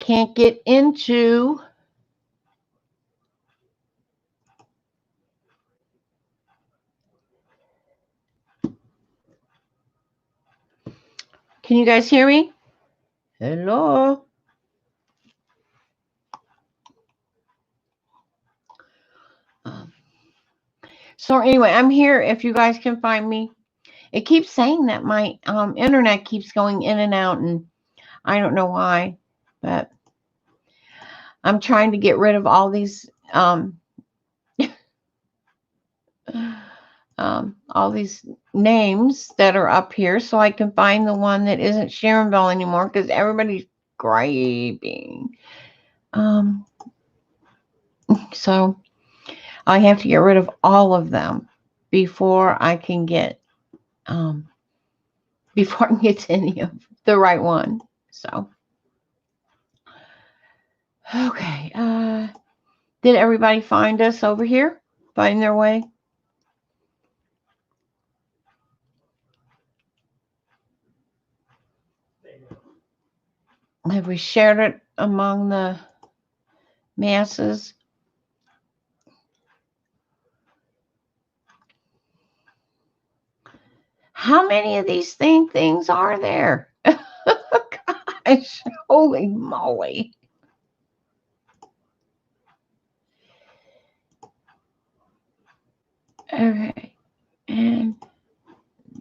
can't get into Can you guys hear me? Hello? So anyway, I'm here if you guys can find me. It keeps saying that my internet keeps going in and out, and I don't know why, but I'm trying to get rid of all these all these names that are up here so I can find the one that isn't Sharonville anymore because everybody's griping. So I have to get rid of all of them before I can get to any of the right one. So okay. Did everybody find us over here? Find their way? Have we shared it among the masses? How many of these things are there? Gosh, holy moly. Okay, and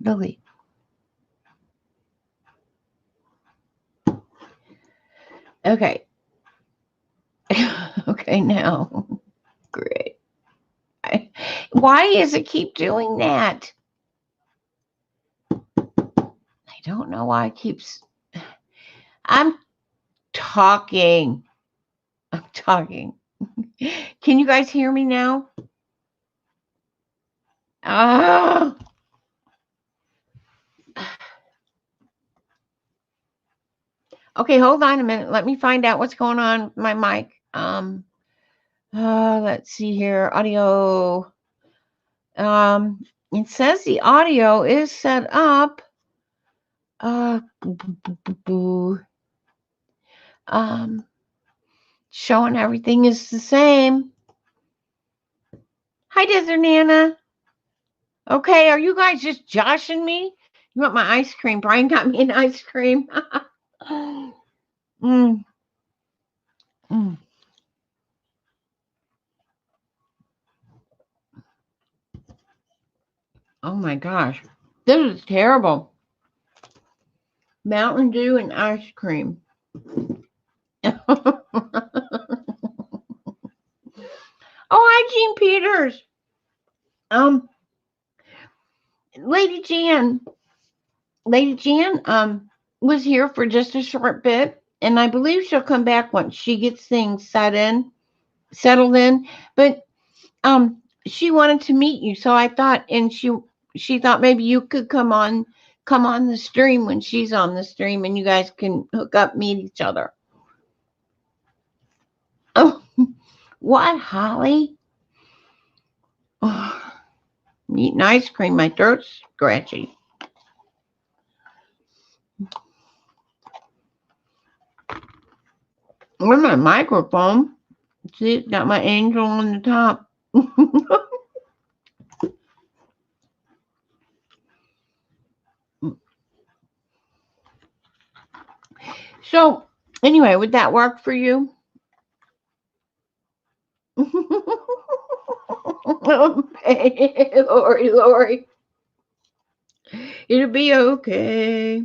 delete. Okay. Okay, now. Great. Why does it keep doing that? I don't know why it keeps... I'm talking. I'm talking. Can you guys hear me now? Ah. Okay, hold on a minute. Let me find out what's going on with my mic. Let's see here. Audio. It says the audio is set up. Showing everything is the same. Hi, Desert Nana. Okay, are you guys just joshing me? You want my ice cream? Brian got me an ice cream. Mm. Oh my gosh. This is terrible. Mountain Dew and ice cream. Oh, hi, Jean Peters. Lady Jaen was here for just a short bit, and I believe she'll come back once she gets things settled in. But she wanted to meet you, so I thought, and she thought maybe you could come on the stream when she's on the stream, and you guys can hook up, meet each other. Oh, what, Holly? Oh, eating ice cream, my throat's scratchy. Where's my microphone? See, it's got my angel on the top. So, anyway, would that work for you? Lori. It'll be okay.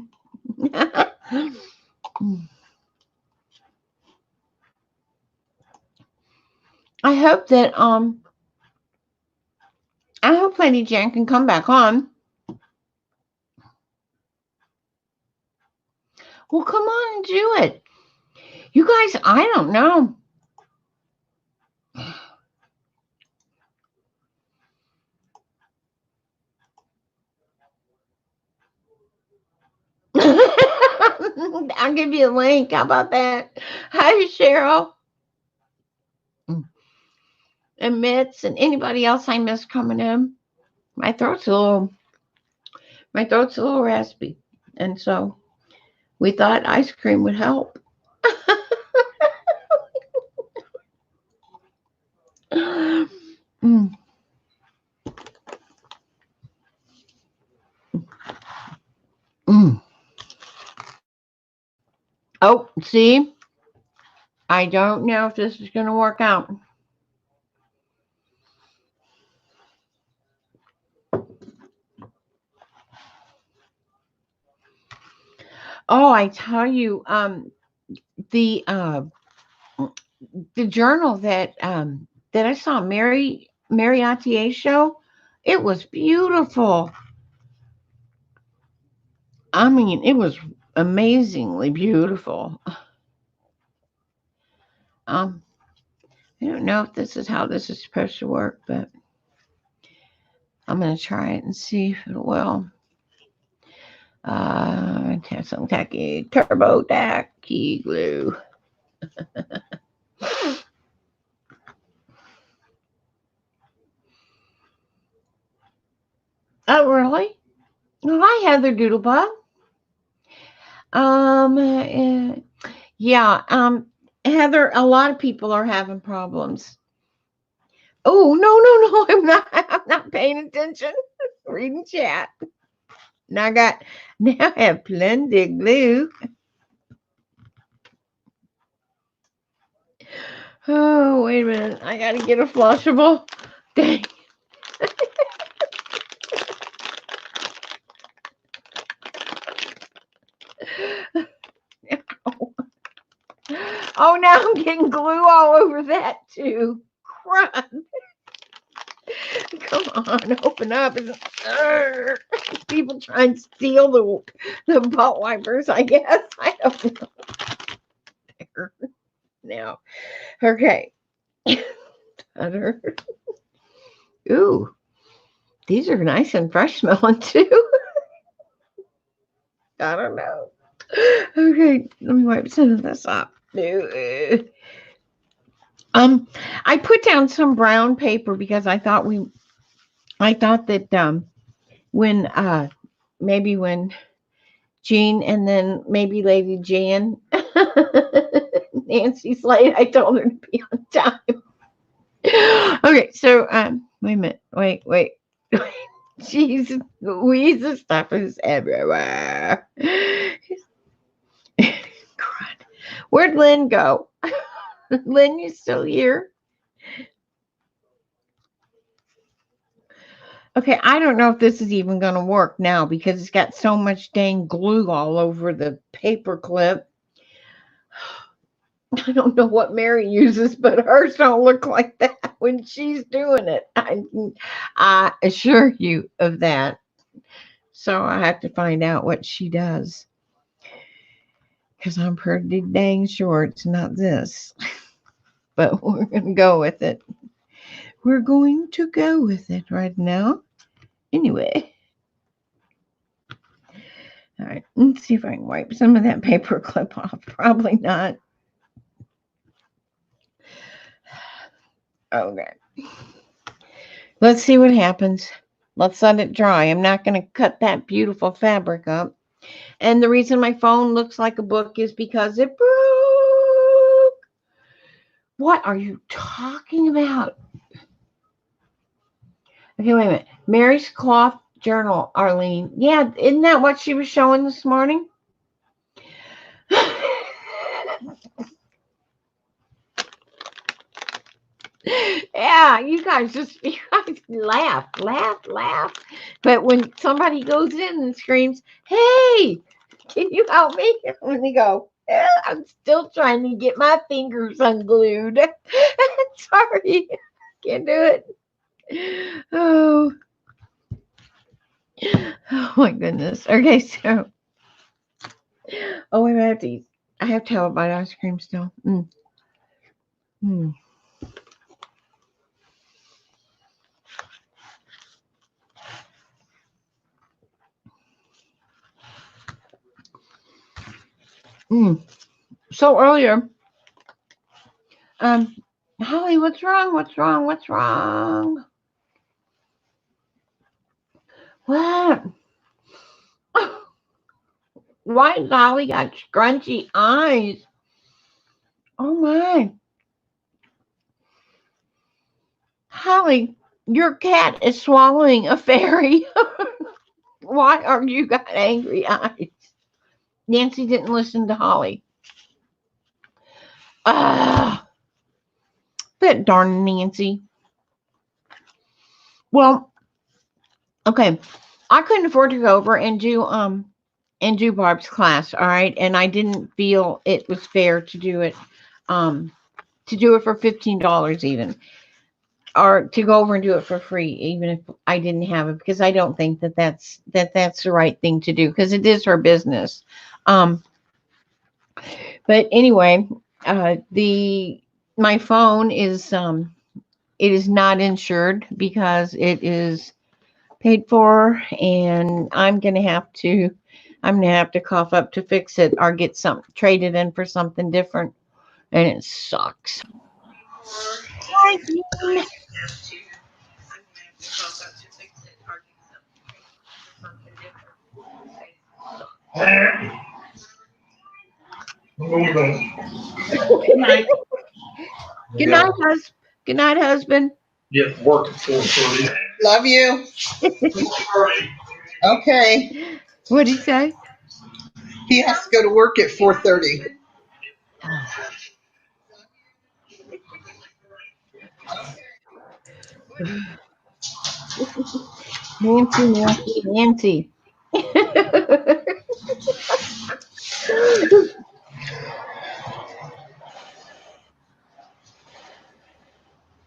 I hope that I hope Lady Jaen can come back on. Well, come on and do it. You guys, I don't know. I'll give you a link. How about that? Hi, Cheryl. And Mitts and anybody else I missed coming in. My throat's a little raspy. And so we thought ice cream would help. See, I don't know if this is going to work out. Oh, I tell you, the uh, the journal that I saw, Mary Attier's show, it was beautiful. I mean, it was amazingly beautiful. Um, I don't know if this is how this is supposed to work, but I'm gonna try it and see if it will. Have some tacky turbo tacky glue. Oh, really? Well, hi, Heather Doodlebug. Yeah. Heather, a lot of people are having problems. Oh, no, I'm not. I'm not paying attention. Reading chat. Now I have plenty of glue. Oh, wait a minute. I gotta get a flushable. Dang. Oh, now I'm getting glue all over that too. Crap. Come on, open up. People try and steal the butt wipers, I guess. I don't know. There. Now, okay. Ooh, these are nice and fresh smelling too. I don't know. Okay, let me wipe some of this up. I put down some brown paper because I thought that when maybe when Jean and then maybe Lady Jaen, Nancy's late. I told her to be on time. Okay, so wait a minute. Wait. Jeez, Louise's stuff is everywhere. Where'd Lynn go? Lynn, you still here? Okay, I don't know if this is even going to work now because it's got so much dang glue all over the paper clip. I don't know what Mary uses, but hers don't look like that when she's doing it. I assure you of that. So I have to find out what she does. Because I'm pretty dang sure it's not this. But we're going to go with it. We're going to go with it right now. Anyway. All right. Let's see if I can wipe some of that paper clip off. Probably not. Okay. Let's see what happens. Let's let it dry. I'm not going to cut that beautiful fabric up. And the reason my phone looks like a book is because it broke. What are you talking about? Okay, wait a minute. Mary's cloth journal, Arlene. Yeah, isn't that what she was showing this morning? Yeah, you guys laugh. But when somebody goes in and screams, "Hey, can you help me?" And they go, I'm still trying to get my fingers unglued. Sorry, can't do it. Oh my goodness. Okay, so wait, I have to eat. I have to have a bite of ice cream still. So earlier, Holly, what's wrong? What? Why has Holly got scrunchy eyes? Oh my. Holly, your cat is swallowing a fairy. Why are you got angry eyes? Nancy didn't listen to Holly. Ah, that darn Nancy. Well, okay. I couldn't afford to go over and do Barb's class, all right? And I didn't feel it was fair um to do it for $15 even, or to go over and do it for free even if I didn't have it, because I don't think that's the right thing to do, because it is her business. Um but anyway, the my phone is it is not insured because it is paid for, and I'm gonna have to cough up to fix it or get some traded in for something different, and it sucks. Hi, Dean. Good night. Good night, Good night, husband. Get work at 4:30. Love you. Okay. What'd he say? He has to go to work at 4:30. Nancy, Nancy, Nancy.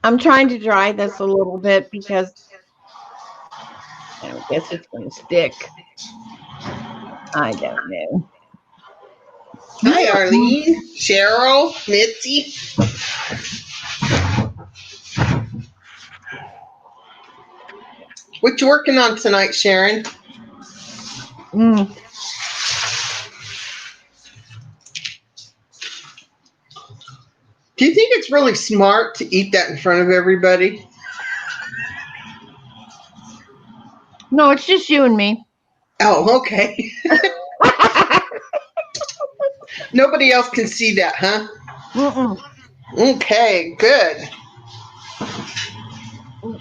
I'm trying to dry this a little bit because I guess it's going to stick. I don't know. Hi, Arlene, Cheryl, Mitzi. What you working on tonight, Sharon? Mm. Do you think it's really smart to eat that in front of everybody? No, it's just you and me. Oh, okay. Nobody else can see that, huh? Mm-mm. Okay, good.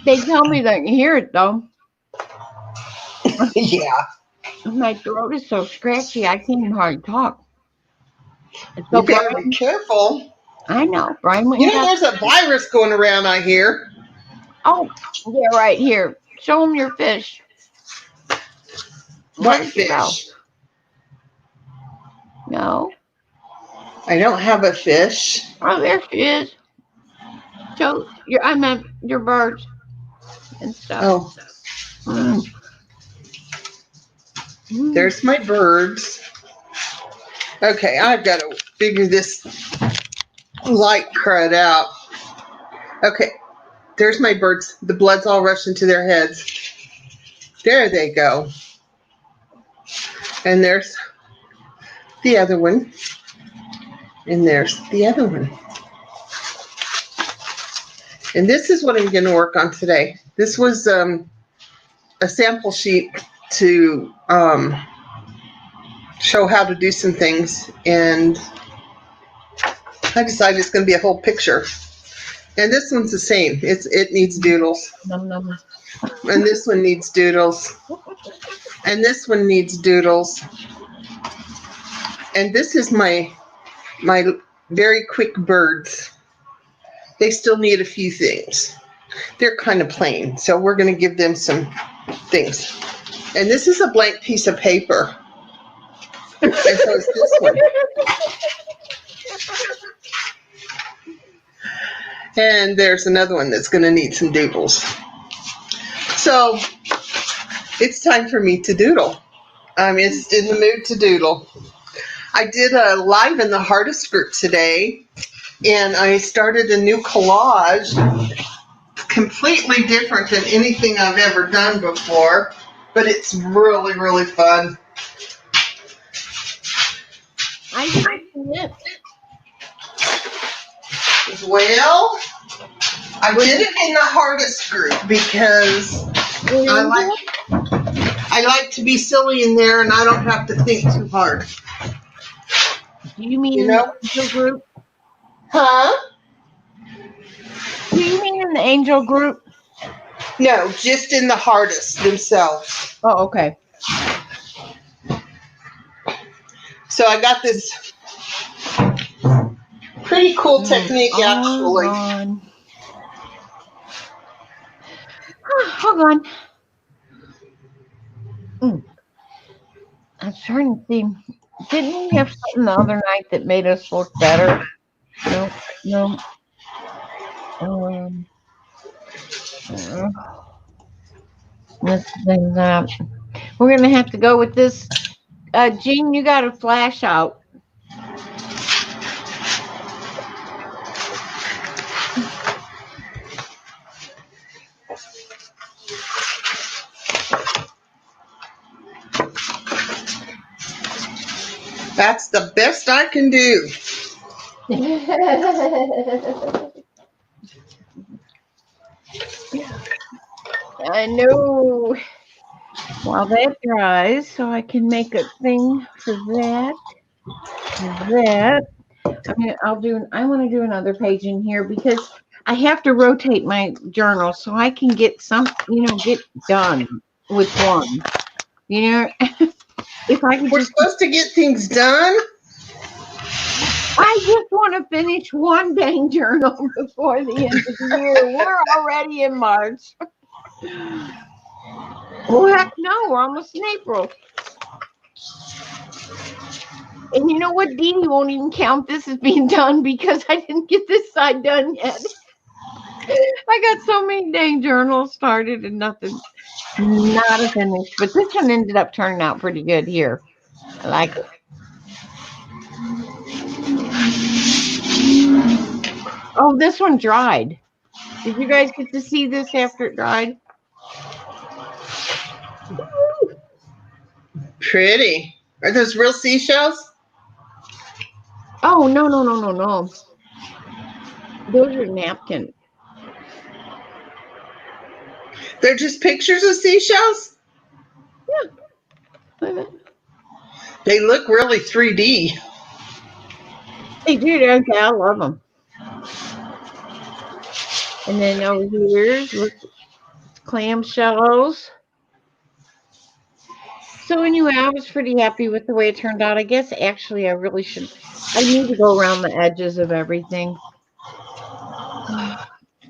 They tell me they can hear it though. Yeah. My throat is so scratchy I can't even hardly talk. So You better be Brian, careful. I know Brian went You and know, got. there's a virus going around, I hear. Oh, yeah, right here. Show him your fish. Where What did you go? fish? No. I don't have a fish. Oh, there she is. Show your. I meant your birds and stuff. Oh, Mm. Mm. there's my birds. Okay, I've got to figure this light crud out. Okay, there's my birds. The blood's all rushing to their heads. There they go. And there's the other one. And there's the other one. And this is what I'm going to work on today. This was a sample sheet to show how to do some things. And I decided it's going to be a whole picture. And this one's the same. It needs doodles. Num, num. And this one needs doodles. And this one needs doodles. And this is my very quick birds. They still need a few things. They're kind of plain, so we're going to give them some things. And this is a blank piece of paper. And so is this one. And there's another one that's going to need some doodles. So it's time for me to doodle. I'm in the mood to doodle. I did a live in the Hardest group today, and I started a new collage, completely different than anything I've ever done before, but it's really, really fun. I haven't seen it. Well, I did it in the Hardest group because I like to be silly in there, and I don't have to think too hard. Do you mean You in know? the angel group? Huh? Do you mean in the angel group? No, just in the Hardest themselves. Oh, okay. So I got this pretty pretty cool technique, all actually. gone. Hold on. I'm trying to see. Didn't we have something the other night that made us look better? No, no. Let's think that. We're gonna have to go with this. Jean, you got a flash out. That's the best I can do. I know. While that dries, so I can make a thing for that. That. I want to do another page in here because I have to rotate my journal so I can get get done with one. You know, if I could We're just, supposed to get things done. I just want to finish one dang journal before the end of the year. We're already in March. Oh, heck no, we're almost in April. And you know what? Dee Dee won't even count this as being done because I didn't get this side done yet. I got so many dang journals started and nothing, not a finish. But this one ended up turning out pretty good here. I like it. Oh, this one dried. Did you guys get to see this after it dried? Pretty. Are those real seashells? Oh, no. Those are napkins. They're just pictures of seashells? Yeah. They look really 3D. They do, don't they? I love them. And then over here, look, clamshells. So anyway, I was pretty happy with the way it turned out. I guess actually I really should. I need to go around the edges of everything.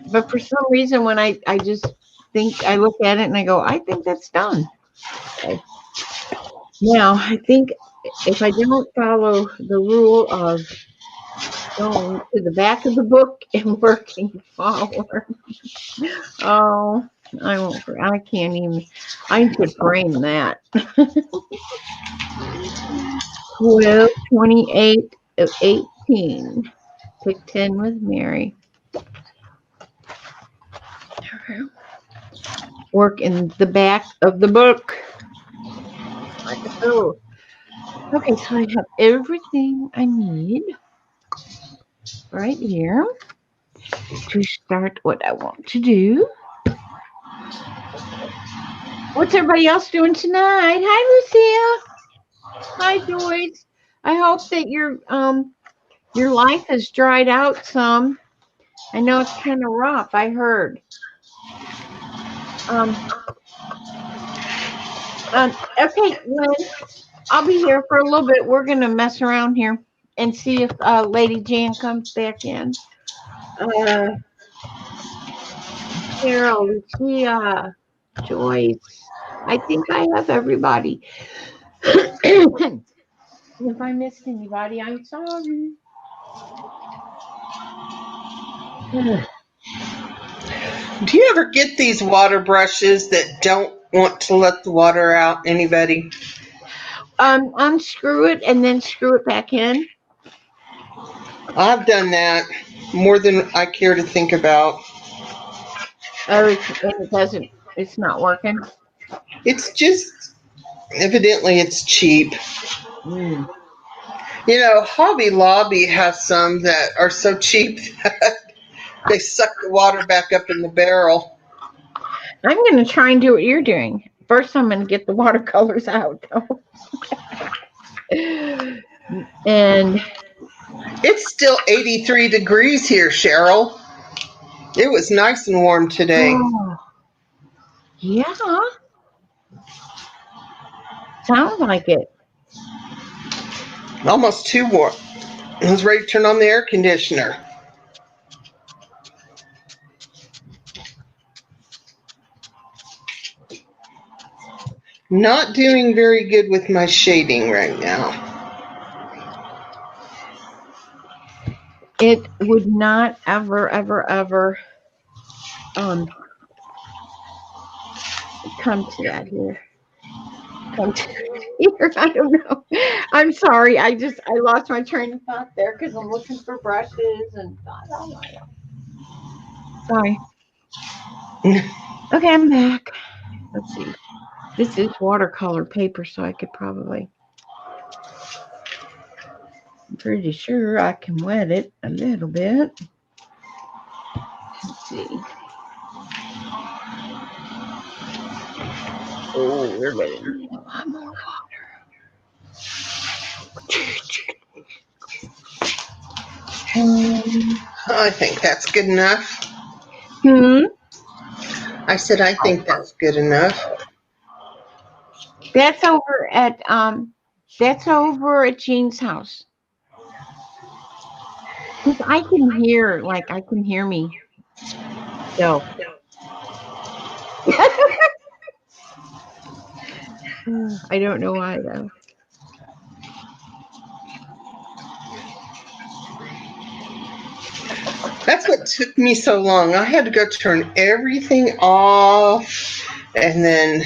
But for some reason, when I just think I look at it and I go, I think that's done. Okay. Now I think if I don't follow the rule of going to the back of the book and working forward, oh, I won't. I can't even. I should frame that. 12, 28, 18. Pick 10 with Mary. Work in the back of the book. Like so. Okay, so I have everything I need right here to start what I want to do. What's everybody else doing tonight? Hi, Lucia. Hi, Joyce. I hope that your life has dried out some. I know it's kind of rough. I heard. Okay, Lynn, I'll be here for a little bit. We're gonna mess around here and see if Lady Jan comes back in. Carol, Lucia, Joyce. I think I have everybody. If I missed anybody, I'm sorry. Do you ever get these water brushes that don't want to let the water out? Anybody? Unscrew it and then screw it back in. I've done that more than I care to think about. Oh, it doesn't. It's not working. It's just, evidently, it's cheap. Mm. You know, Hobby Lobby has some that are so cheap that they suck the water back up in the barrel. I'm going to try and do what you're doing. First, I'm going to get the watercolors out, though. And it's still 83 degrees here, Cheryl. It was nice and warm today. Oh, yeah. Sounds like it. Almost too warm. I was ready to turn on the air conditioner. Not doing very good with my shading right now. It would not ever come to that here. Come to here. I don't know. I'm sorry. I lost my train of thought there because I'm looking for brushes and thought, oh my God. Sorry. Okay, I'm back. Let's see. This is watercolor paper, so I could probably. I'm pretty sure I can wet it a little bit. Let's see. Oh, we're getting a lot more water. I think that's good enough. I said I think that's good enough. That's over at Jane's house. Cause I can hear me. So I don't know why though. That's what took me so long. I had to go turn everything off and then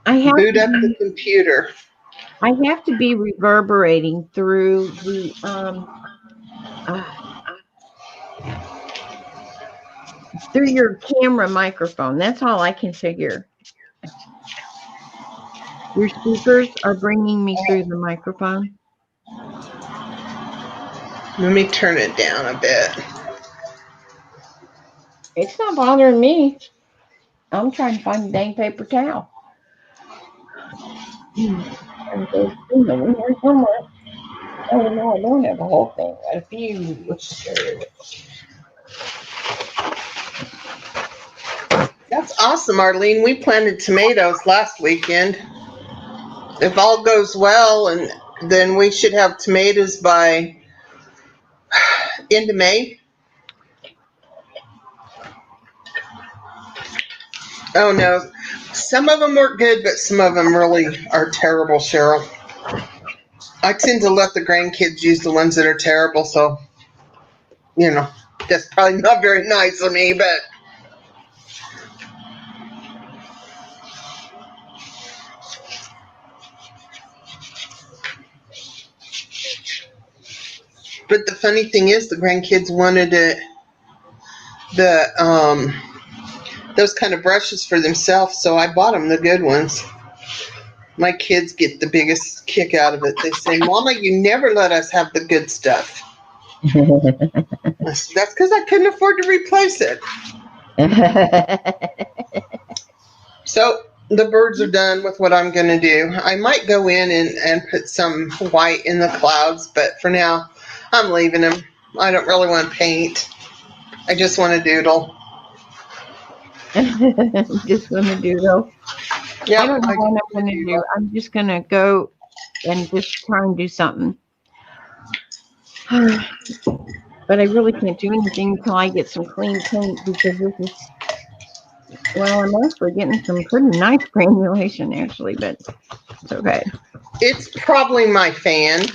boot up the computer. I have to be reverberating through the through your camera microphone. That's all I can figure. Your speakers are bringing me through the microphone. Let me turn it down a bit. It's not bothering me. I'm trying to find a dang paper towel. And there's one more. Oh no, I don't have a whole thing. A few. That's awesome, Arlene. We planted tomatoes last weekend. If all goes well, and then we should have tomatoes by end of May. Oh no, some of them work good, but some of them really are terrible, Cheryl. I tend to let the grandkids use the ones that are terrible, so that's probably not very nice of me, but the funny thing is the grandkids wanted those kind of brushes for themselves, so I bought them the good ones. My kids get the biggest kick out of it. They say, Mama, you never let us have the good stuff. That's because I couldn't afford to replace it. So the birds are done with what I'm going to do. I might go in and put some white in the clouds, but for now, I'm leaving them. I don't really want to paint. I just want to doodle. Just want to doodle. Yeah, I don't know what I'm going to do. I'm just going to go and just try and do something. But I really can't do anything until I get some clean paint because this is, well, I'm actually getting some pretty nice granulation actually, but it's okay. It's probably my fan.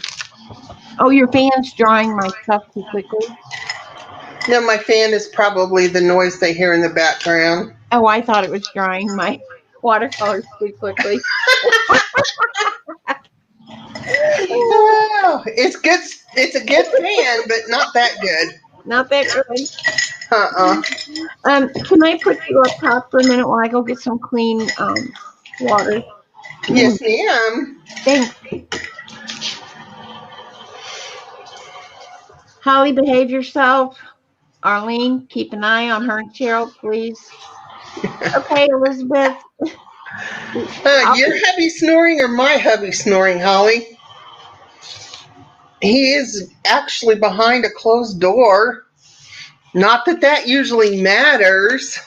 Oh, your fan's drying my stuff too quickly? No, my fan is probably the noise they hear in the background. Oh, I thought it was drying my watercolors too quickly. Oh, it's good. It's a good fan, but not that good. Not that good. Uh-uh. Can I put you up top for a minute while I go get some clean water? Yes, ma'am. Thanks. Holly, behave yourself. Arlene, keep an eye on her and Cheryl, please. Okay, Elizabeth. Your hubby snoring or my hubby snoring, Holly? He is actually behind a closed door. Not that that usually matters.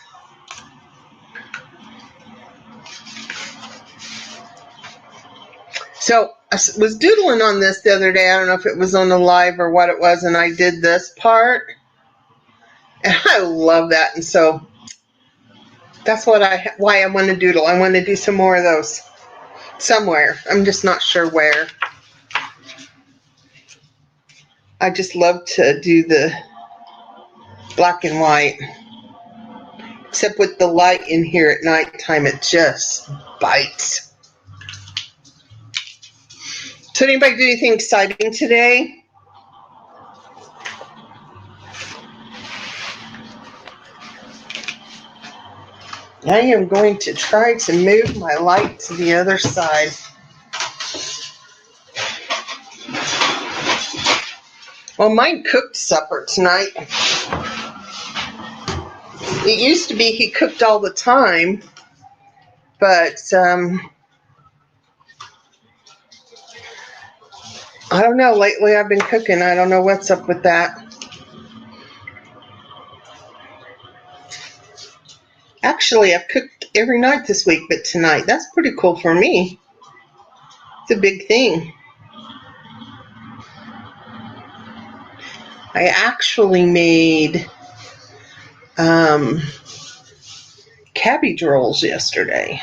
So was doodling on this the other day. I don't know if it was on the live or what it was, and I did this part. And I love that. And so that's why I want to doodle. I want to do some more of those somewhere. I'm just not sure where. I just love to do the black and white. Except with the light in here at nighttime, it just bites. So anybody do anything exciting today? I am going to try to move my light to the other side. Well, mine cooked supper tonight. It used to be he cooked all the time, but I don't know. Lately I've been cooking. I don't know what's up with that. Actually, I've cooked every night this week, but tonight, that's pretty cool for me. It's a big thing. I actually made cabbage rolls yesterday.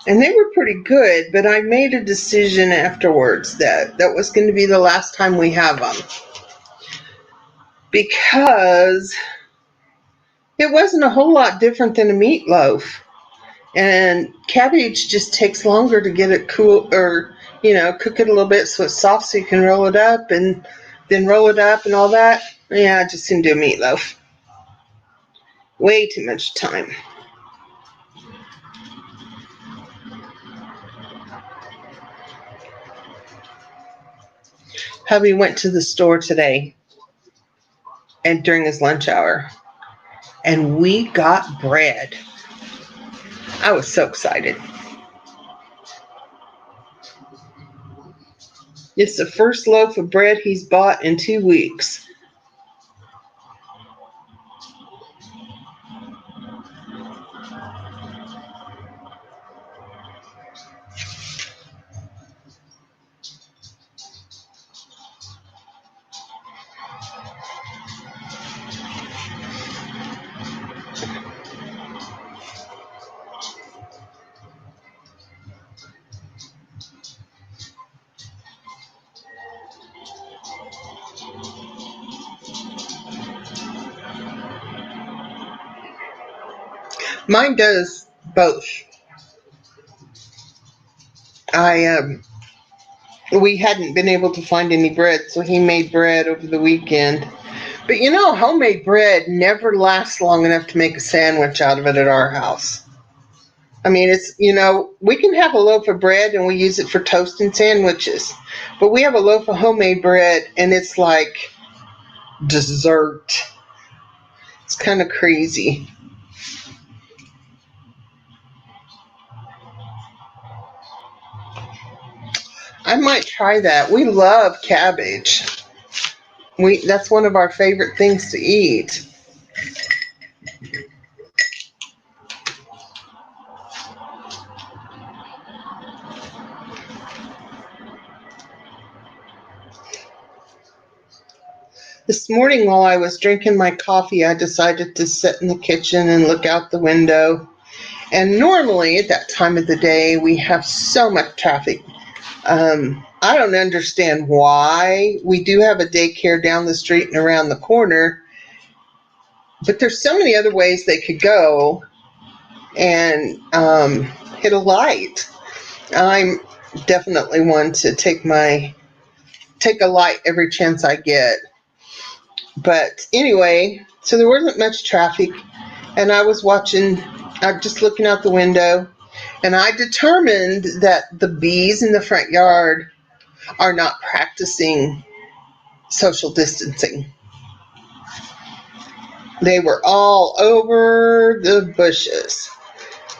And they were pretty good, but I made a decision afterwards that was going to be the last time we have them. Because it wasn't a whole lot different than a meatloaf. And cabbage just takes longer to get it cool, or, cook it a little bit so it's soft so you can roll it up and then roll it up and all that. Yeah, I just didn't do a meatloaf. Way too much time. Hubby went to the store today and during his lunch hour, and we got bread. I was so excited. It's the first loaf of bread he's bought in 2 weeks. Mine does both. We hadn't been able to find any bread, so he made bread over the weekend. But homemade bread never lasts long enough to make a sandwich out of it at our house. I mean, it's, we can have a loaf of bread and we use it for toasting sandwiches. But we have a loaf of homemade bread and it's like dessert. It's kind of crazy. I might try that. We love cabbage. That's one of our favorite things to eat. This morning while I was drinking my coffee, I decided to sit in the kitchen and look out the window. And normally at that time of the day, we have so much traffic. I don't understand why. We do have a daycare down the street and around the corner, but there's so many other ways they could go and hit a light. I'm definitely one to take a light every chance I get. But anyway, so there wasn't much traffic, and I was just looking out the window, and I determined that the bees in the front yard are not practicing social distancing. They were all over the bushes.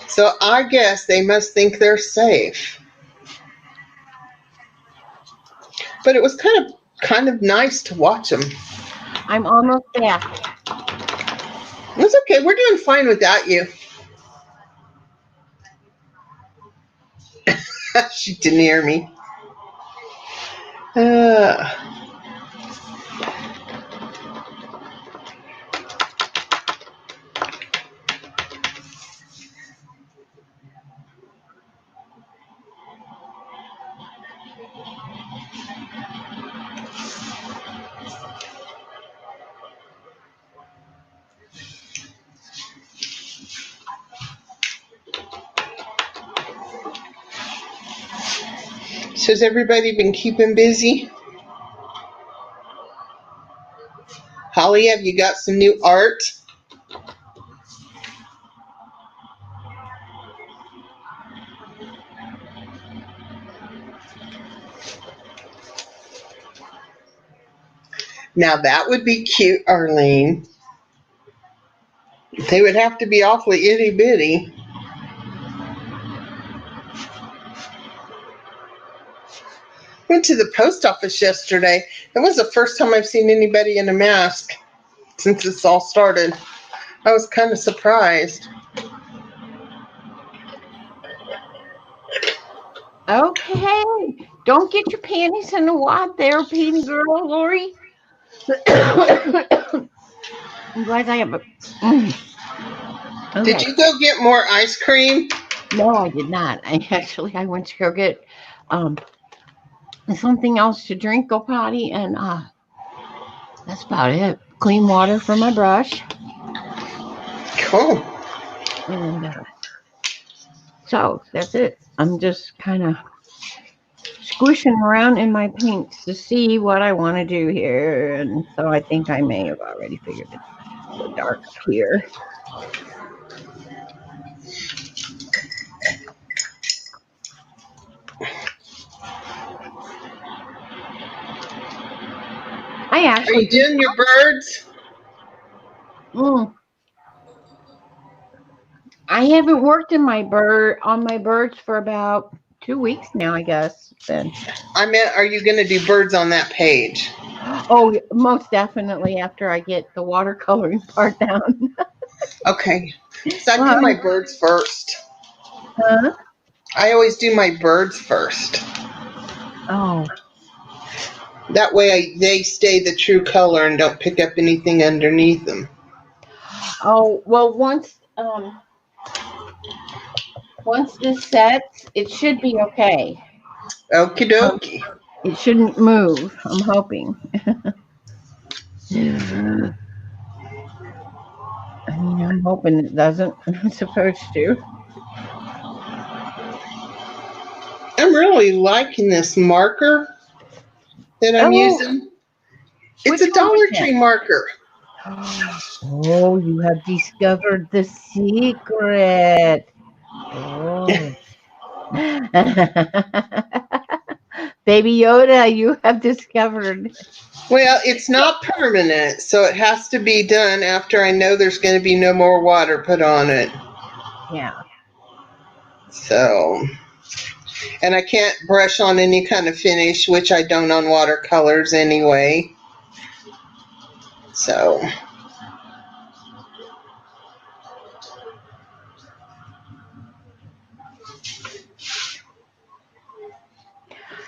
So I guess they must think they're safe. But it was kind of nice to watch them. I'm almost back. It's okay. We're doing fine without you. She didn't hear me. Uh, so has everybody been keeping busy? Holly, have you got some new art? Now that would be cute, Arlene. They would have to be awfully itty bitty. Went to the post office yesterday. That was the first time I've seen anybody in a mask since this all started. I was kind of surprised. Okay. Don't get your panties in a wad there, panty girl, Lori. I'm glad I have a. Okay. Did you go get more ice cream? No, I did not. I went to go get something else to drink, go potty, and that's about it. Clean water for my brush. Cool. And so that's it. I'm just kind of squishing around in my paints to see what I want to do here. And so I think I may have already figured it. Go dark up here. I Are actually you doing your birds? I haven't worked on my birds for about 2 weeks now, I guess. Then. I meant, are you going to do birds on that page? Oh, most definitely after I get the watercoloring part down. Okay. So I do my birds first. Huh? I always do my birds first. Oh. That way they stay the true color and don't pick up anything underneath them. Oh, well, once this sets, it should be okay. Okie dokie. It shouldn't move, I'm hoping. I mean, I'm hoping it doesn't. It's supposed to. I'm really liking this marker that I'm using. It's a Dollar Tree marker. Oh, you have discovered the secret. Oh. Baby Yoda, you have discovered. Well, it's not permanent, so it has to be done after I know there's going to be no more water put on it. Yeah. So, and I can't brush on any kind of finish, which I don't on watercolors anyway. So,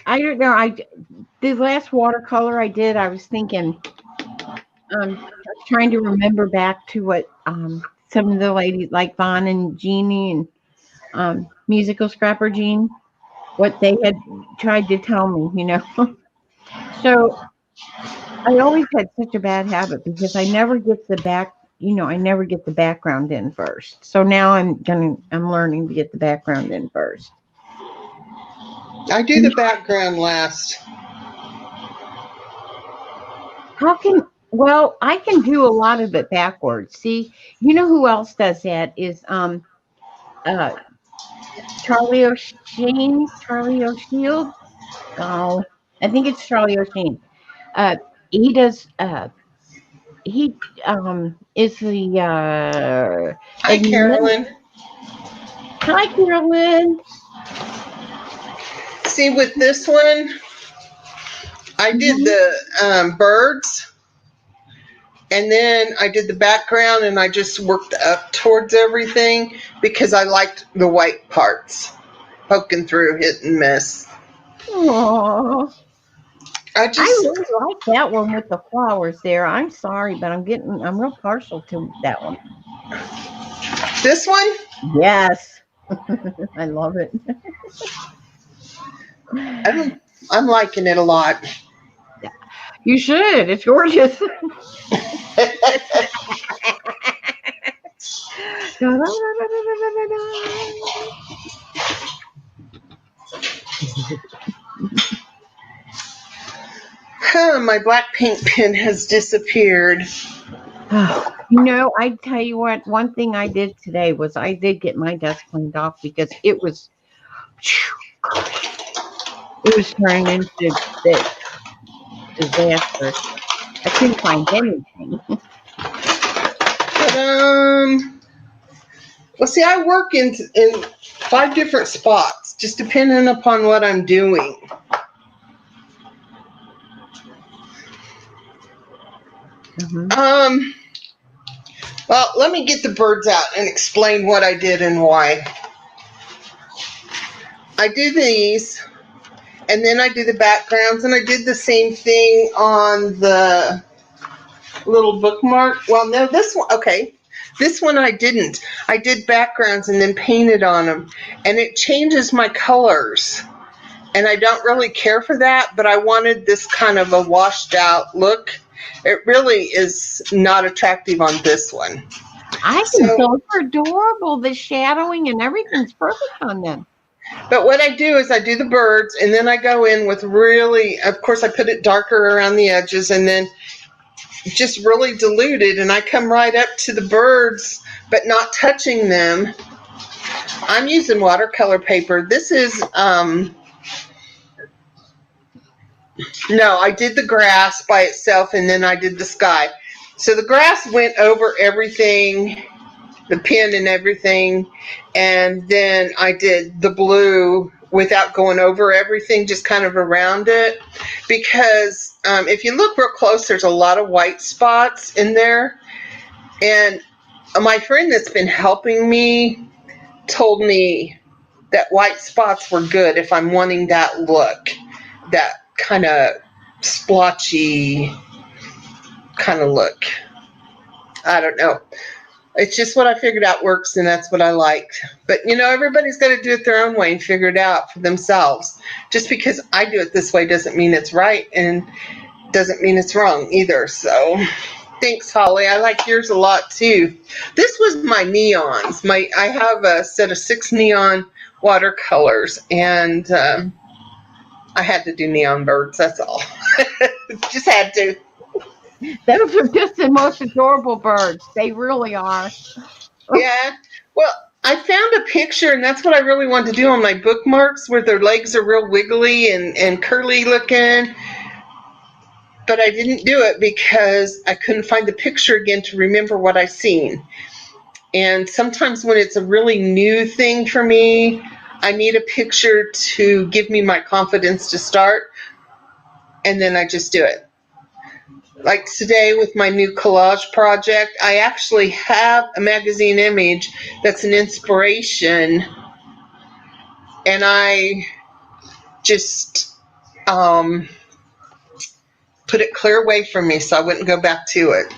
I don't know. The last watercolor I did, I was thinking, I was trying to remember back to what some of the ladies like Vaughn and Jeannie and Musical Scrapper Jean, what they had tried to tell me. So I always had such a bad habit because I never get the background in first. So now I'm learning to get the background in first. I do the background last. Well, I can do a lot of it backwards. See, you know who else does that is Charlie O'Shield. Oh, I think it's Charlie O'Sheen. He does he is the Hi, Carolyn. Hi, Carolyn. See, with this one, I did the birds, and then I did the background, and I just worked up towards everything because I liked the white parts. poking through, hit and miss. Aw. I I just, really like that one with the flowers there. I'm sorry, but I'm real partial to that one. this one, Yes. I love it. I'm liking it a lot. You should. It's gorgeous. My black paint pen has disappeared. I tell you what, one thing I did today was I did get my desk cleaned off because it was, it was turning into this disaster. I couldn't find anything. But, well, see, I work in 5 different spots, just depending upon what I'm doing. Mm-hmm. Well, let me get the birds out and explain what I did and why. I do these, and then I do the backgrounds, and I did the same thing on the little bookmark. Well, no, this one, okay. This one I didn't. I did backgrounds and then painted on them, and it changes my colors. And I don't really care for that, but I wanted this kind of a washed out look. It really is not attractive on this one. I think So, those are adorable. The shadowing and everything's perfect on them. but what I do is I do the birds, and then I go in with really, of course, I put it darker around the edges, and then just really diluted, and I come right up to the birds, but not touching them. I'm using watercolor paper. This is, no, I did the grass by itself, and then I did the sky. So the grass went over everything, the pen and everything, and then I did the blue without going over everything, just kind of around it. Because if you look real close, there's a lot of white spots in there. And my friend that's been helping me told me that white spots were good if I'm wanting that look, that kind of splotchy kind of look. I don't know. It's just what I figured out works, and that's what I liked. But, everybody's got to do it their own way and figure it out for themselves. Just because I do it this way doesn't mean it's right, and doesn't mean it's wrong either. So, thanks, Holly. I like yours a lot, too. This was my neons. I have a set of 6 neon watercolors, and I had to do neon birds. That's all. Just had to. Those are just the most adorable birds. They really are. Yeah. Well, I found a picture, and that's what I really wanted to do on my bookmarks, where their legs are real wiggly and curly looking. But I didn't do it because I couldn't find the picture again to remember what I seen. And sometimes when it's a really new thing for me, I need a picture to give me my confidence to start, and then I just do it. Like today with my new collage project, I actually have a magazine image that's an inspiration, and I just put it clear away from me so I wouldn't go back to it.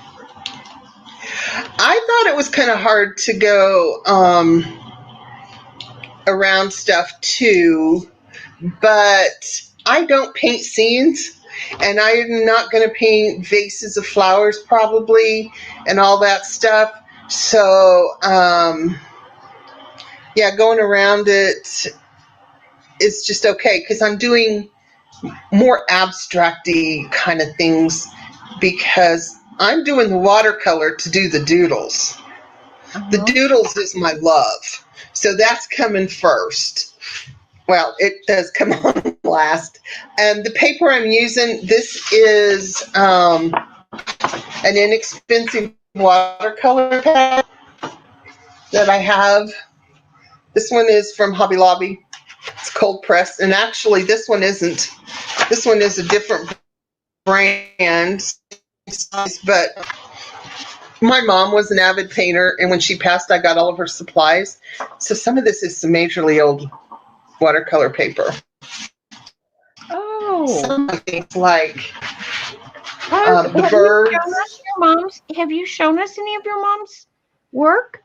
I thought it was kind of hard to go around stuff too, but I don't paint scenes. And I'm not going to paint vases of flowers probably and all that stuff. So, yeah, going around it is just okay because I'm doing more abstract-y kind of things because I'm doing the watercolor to do the doodles. The doodles is my love. So that's coming first. Well, it does come on last. And the paper I'm using, this is an inexpensive watercolor pad that I have. This one is from Hobby Lobby. It's cold pressed. And actually, this one isn't. This one is a different brand, but my mom was an avid painter, and when she passed, I got all of her supplies. So some of this is some majorly old watercolor paper. Oh. Some things like Have the you shown birds. us your mom's? Have you shown us any of your mom's work?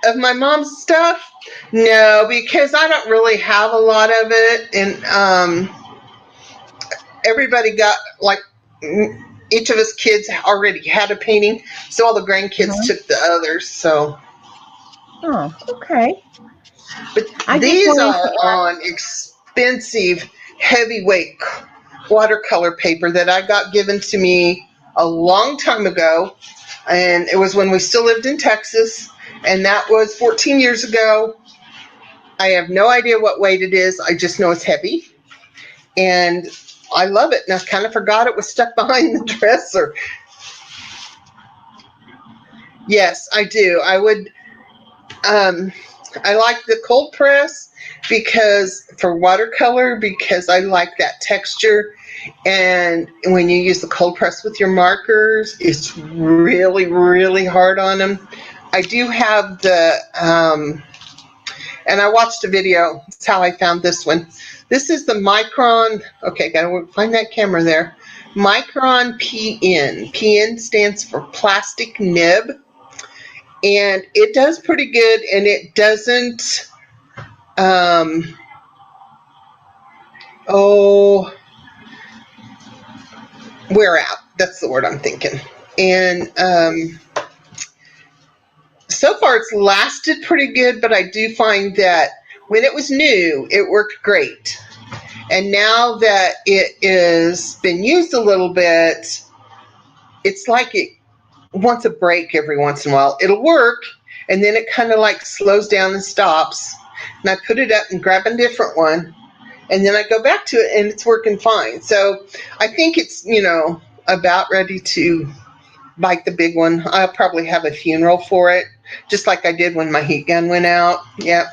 Of my mom's stuff? No, because I don't really have a lot of it, and everybody got like each of us kids already had a painting, so all the grandkids Mhm. took the others. So, Oh, okay. but I just these wanted are to on expensive, heavyweight watercolor paper that I got given to me a long time ago, and it was when we still lived in Texas, and that was 14 years ago. I have no idea what weight it is. I just know it's heavy, and I love it. And I kind of forgot it was stuck behind the dresser. Yes, I do. I would. I like the cold press because for watercolor because I like that texture. And when you use the cold press with your markers, it's really, really hard on them. I do have the, and I watched a video. That's how I found this one. This is the Micron. Okay, gotta find that camera there. Micron PN. PN stands for plastic nib, and it does pretty good, and it doesn't. Um, oh, wear out. That's the word I'm thinking. And so far, it's lasted pretty good, but I do find that when it was new, it worked great. And now that it is been used a little bit, it's like it wants a break every once in a while. It'll work, and then it kind of like slows down and stops. And I put it up and grab a different one, and then I go back to it, and it's working fine. So I think it's, about ready to bite the big one. I'll probably have a funeral for it, just like I did when my heat gun went out. Yep.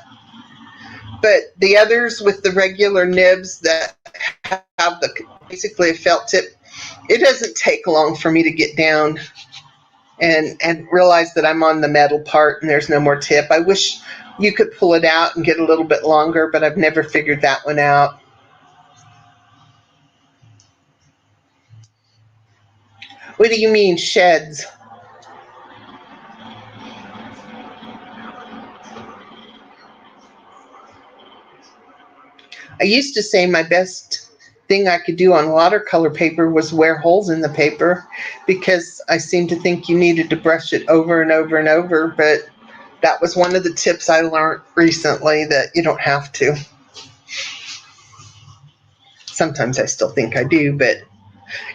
But the others with the regular nibs that have the basically a felt tip, it doesn't take long for me to get down and realize that I'm on the metal part and there's no more tip. I wish you could pull it out and get a little bit longer, but I've never figured that one out. What do you mean sheds? I used to say my best thing I could do on watercolor paper was wear holes in the paper because I seemed to think you needed to brush it over and over and over, but that was one of the tips I learned recently that you don't have to. Sometimes I still think I do, but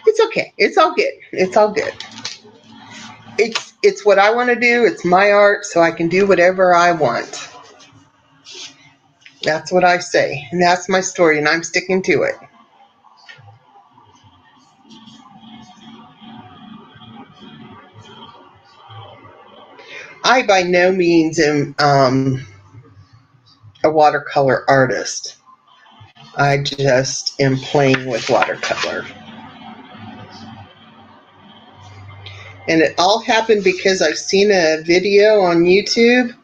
it's okay. It's all good. It's all good. It's what I want to do. It's my art, so I can do whatever I want. That's what I say, and that's my story, and I'm sticking to it. I by no means am a watercolor artist. I just am playing with watercolor. And it all happened because I've seen a video on YouTube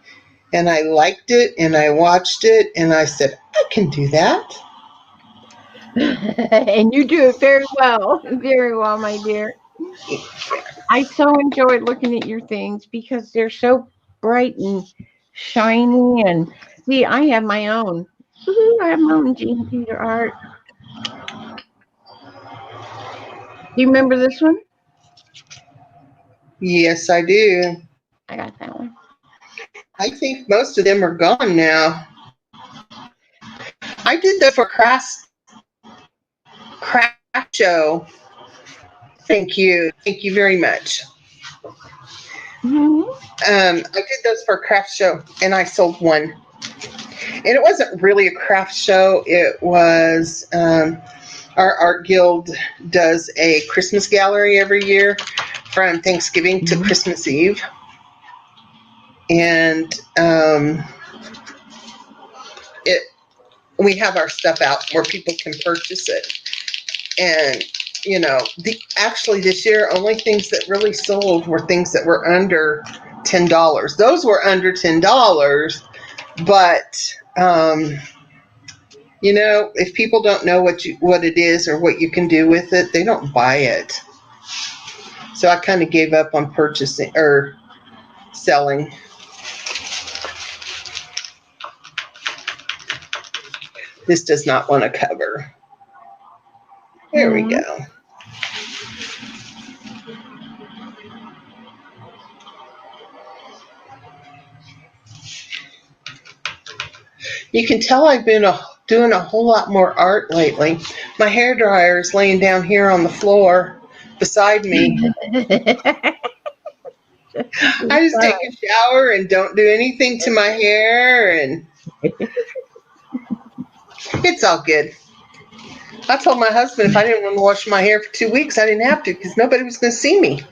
and I liked it and I watched it and I said, I can do that. and you do it very well, my dear. I so enjoy looking at your things because they're so bright and shiny. And see, I have my own. Woohoo, I have my own Jean Peter art. Do you remember this one? Yes, I do. I got that one. I think most of them are gone now. I did that for craft show. Thank you. Thank you very much. Hmm. I did those for a craft show and I sold one. And it wasn't really a craft show. It was our art guild does a Christmas gallery every year from Thanksgiving to Christmas Eve. And it we have our stuff out where people can purchase it. And actually this year only things that really sold were things that were under $10. Those were under $10, But if people don't know what it is or what you can do with it, they don't buy it. So I kind of gave up on purchasing or selling. This does not want to cover. There we go. You can tell I've been doing a whole lot more art lately. My hair dryer is laying down here on the floor beside me. I just take a shower and don't do anything to my hair, and it's all good. I told my husband if I didn't want to wash my hair for 2 weeks, I didn't have to because nobody was going to see me.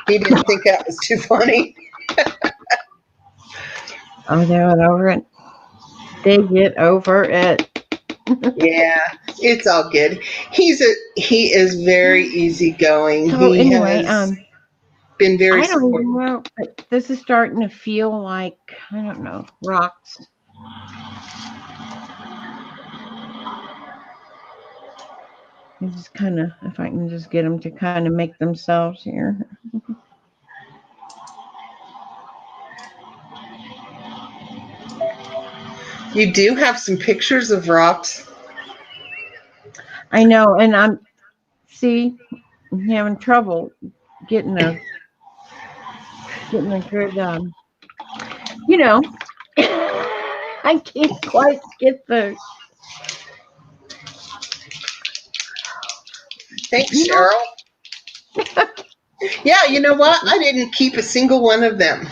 He didn't think that was too funny. Oh, they went over it. They get over it. Yeah, it's all good. He is very easygoing. So He anyway, has been very I don't supportive. even know, but this is starting to feel like, I don't know, rocks. I just kind of, if I can just get them to kind of make themselves here. You do have some pictures of rocks. I know, and I'm having trouble getting a good, I can't quite get the. Thanks, Cheryl. Yeah, you know what? I didn't keep a single one of them.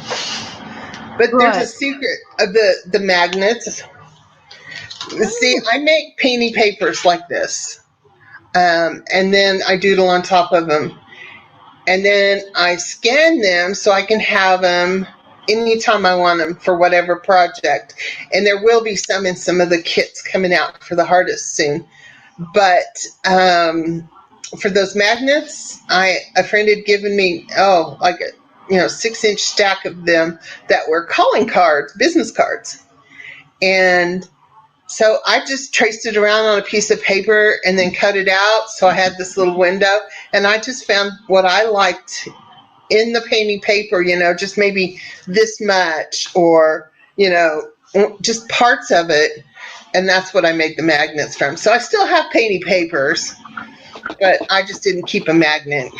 But there's a secret of the magnets. See, I make painty papers like this. And then I doodle on top of them. And then I scan them so I can have them anytime I want them for whatever project. And there will be some in some of the kits coming out for the hardest soon. But for those magnets, a friend had given me, like a 6-inch stack of them that were calling cards, business cards. And so I just traced it around on a piece of paper and then cut it out. So I had this little window, and I just found what I liked in the painting paper, just maybe this much or, just parts of it. And that's what I made the magnets from. So I still have painting papers, but I just didn't keep a magnet.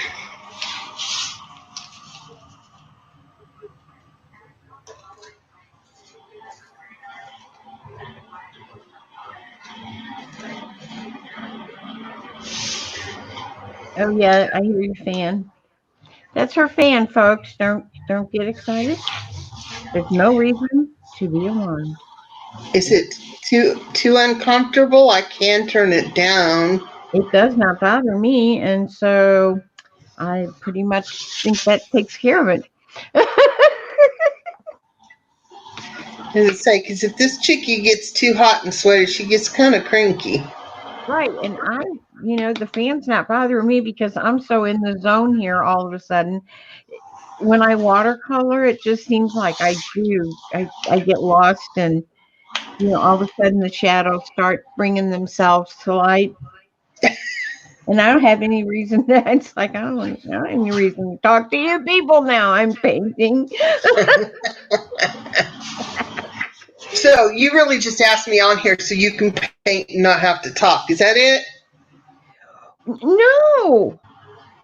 Oh yeah, I hear your fan. That's her fan, folks. Don't get excited. There's no reason to be alarmed. Is it too uncomfortable? I can turn it down. It does not bother me, and so I pretty much think that takes care of it. As I say, because if this chickie gets too hot and sweaty, she gets kind of cranky. Right, and the fan's not bothering me because I'm so in the zone here all of a sudden. When I watercolor, it just seems like I do. I get lost and, all of a sudden the shadows start bringing themselves to light. And I don't have any reason it's like, I don't have any reason to talk to you people now. I'm painting. So you really just asked me on here so you can paint and not have to talk. Is that it? No.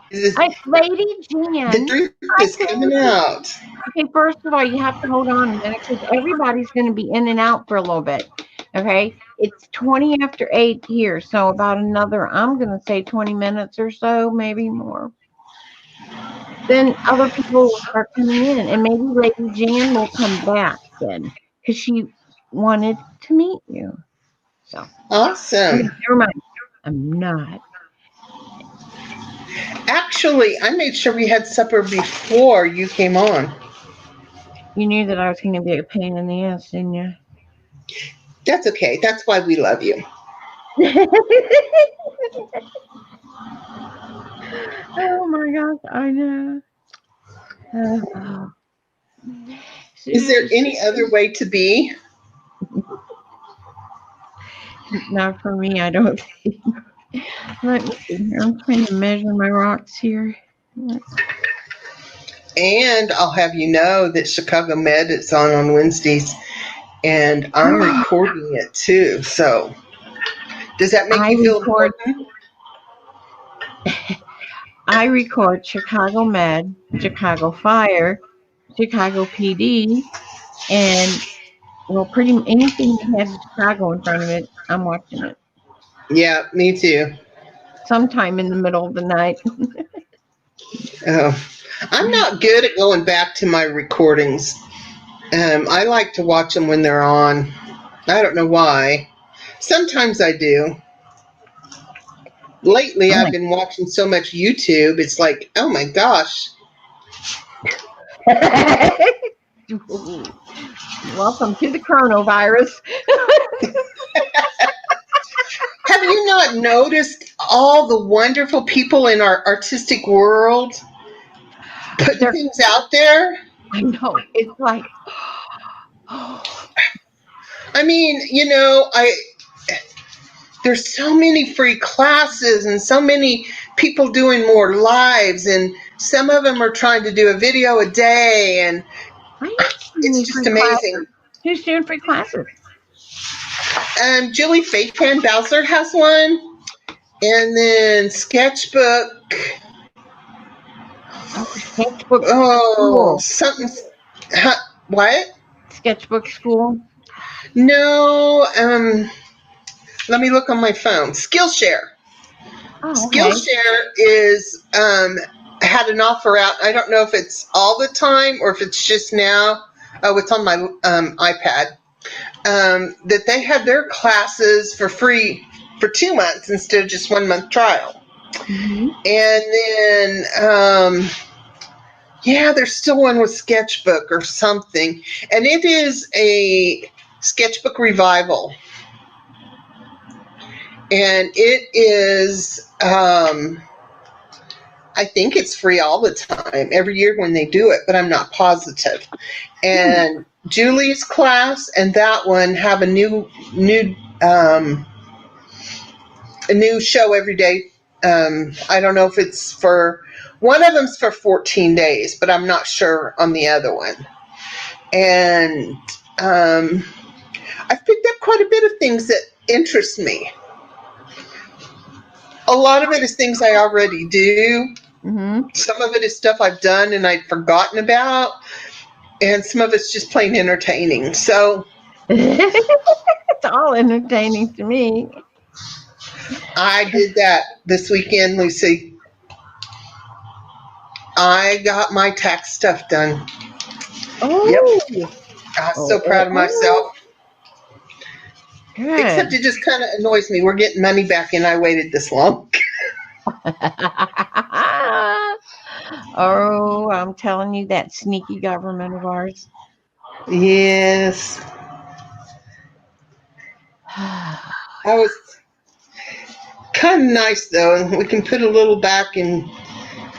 Is Lady Jaen. The truth is coming out. Okay, first of all, you have to hold on a minute because everybody's going to be in and out for a little bit. Okay, it's 20 after 8 here, so about another, I'm going to say 20 minutes or so, maybe more. Then other people will start coming in, and maybe Lady Jaen will come back then because she wanted to meet you. So Awesome. okay, never mind. I'm not. Actually, I made sure we had supper before you came on. You knew that I was going to be a pain in the ass, didn't you? That's okay. That's why we love you. Oh my gosh, I know. Is there any other way to be? Not for me, I don't think. Let me see here. I'm trying to measure my rocks here. And I'll have you know that Chicago Med is on Wednesdays, and I'm recording it too. So, does that make you feel important? I record Chicago Med, Chicago Fire, Chicago PD, and well, pretty anything that has Chicago in front of it, I'm watching it. Yeah, me too. Sometime in the middle of the night. I'm not good at going back to my recordings. I like to watch them when they're on. I don't know why. Sometimes I do. Lately, I've been watching so much YouTube. It's like, oh my gosh. Welcome to the coronavirus. Have you not noticed all the wonderful people in our artistic world putting things out there? I know. It's like, I mean, there's so many free classes and so many people doing more lives, and some of them are trying to do a video a day, and it's just amazing. Who's doing free classes? Julie Faithpan Bowser has one, and then Sketchbook. Sketchbook. Oh, something. What? Sketchbook school. No. Let me look on my phone. Skillshare. Oh, okay. Skillshare is had an offer out. I don't know if it's all the time or if it's just now. Oh, it's on my iPad. That they had their classes for free for 2 months instead of just 1 month trial. Mm-hmm. And then, there's still one with Sketchbook or something. And it is a sketchbook revival. And it is, I think it's free all the time, every year when they do it, but I'm not positive. And Julie's class and that one have a new show every day. I don't know if it's for, one of them's for 14 days, but I'm not sure on the other one. And I've picked up quite a bit of things that interest me. A lot of it is things I already do. Mm-hmm. Some of it is stuff I've done and I'd forgotten about. And some of it's just plain entertaining. So it's all entertaining to me. I did that this weekend, Lucy. I got my tax stuff done. Oh. Yep. I was so proud of myself. Good. Except it just kind of annoys me. We're getting money back and I waited this long. Oh, I'm telling you, that sneaky government of ours. Yes. I was kind of nice though. We can put a little back in,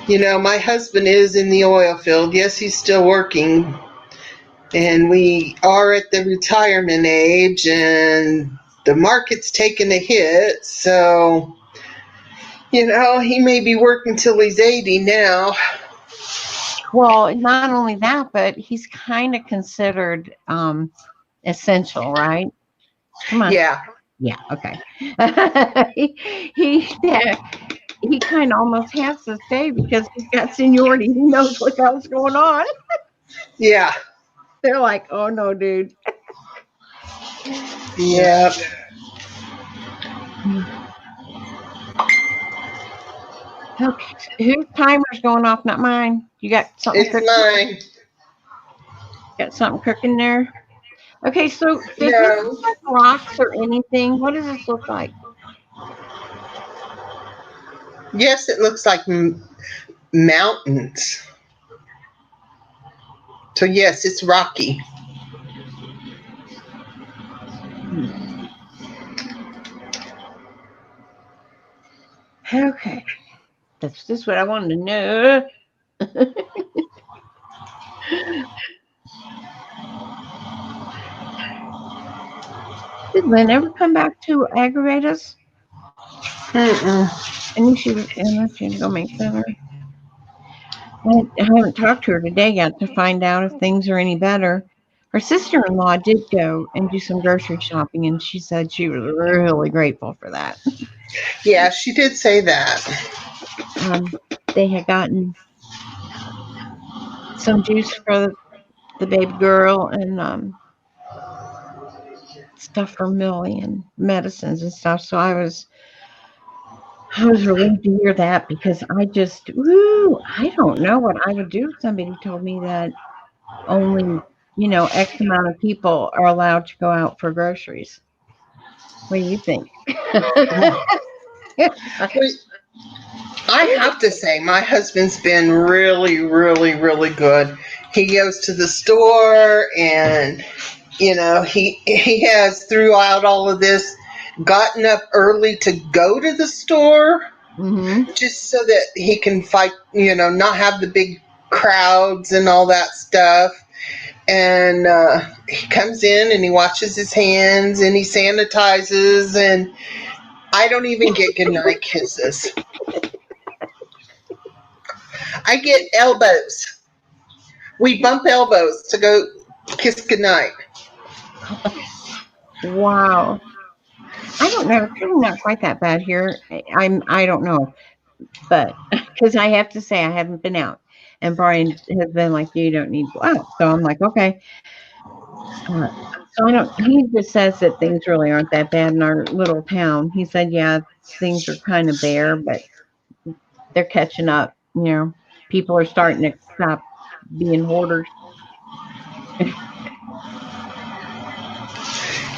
my husband is in the oil field. Yes, he's still working. And we are at the retirement age and the market's taking a hit. So, he may be working till he's 80 now. Well, not only that, but he's kind of considered essential, right? Come on. Yeah. Yeah. Okay. he kind of almost has to stay because he's got seniority. He knows what else going on. Yeah. They're like, oh no, dude. Yeah. Okay. Whose timer's going off? Not mine. You got something It's cooking? mine. Got something cooking there? Okay, so does this look like rocks or anything? What does this look like? Yes, it looks like mountains. So yes, it's rocky. Okay. That's just what I wanted to know. Did Lynn ever come back to aggravate us? Mm-mm. I knew she was in there. She had to go make dinner. I haven't talked to her today yet to find out if things are any better. Her sister-in-law did go and do some grocery shopping, and she said she was really grateful for that. Yeah, she did say that. Um, they had gotten some juice for the baby girl and stuff for Millie and medicines and stuff. So I was relieved to hear that because I don't know what I would do if somebody told me that only, X amount of people are allowed to go out for groceries. What do you think? Well, I have to say, my husband's been really, really, really good. He goes to the store, and he has throughout all of this gotten up early to go to the store Hmm. just so that he can fight, not have the big crowds and all that stuff. And he comes in and he washes his hands and he sanitizes, and I don't even get goodnight kisses. I get elbows. We bump elbows to go kiss goodnight. Wow. I don't know. It's really not quite that bad here. I don't know, but because I have to say I haven't been out, and Brian has been like, "You don't need to go out." So I'm like, "Okay." Uh, so I don't. He just says that things really aren't that bad in our little town. He said, "Yeah, things are kind of bare, but they're catching up. People are starting to stop being hoarders."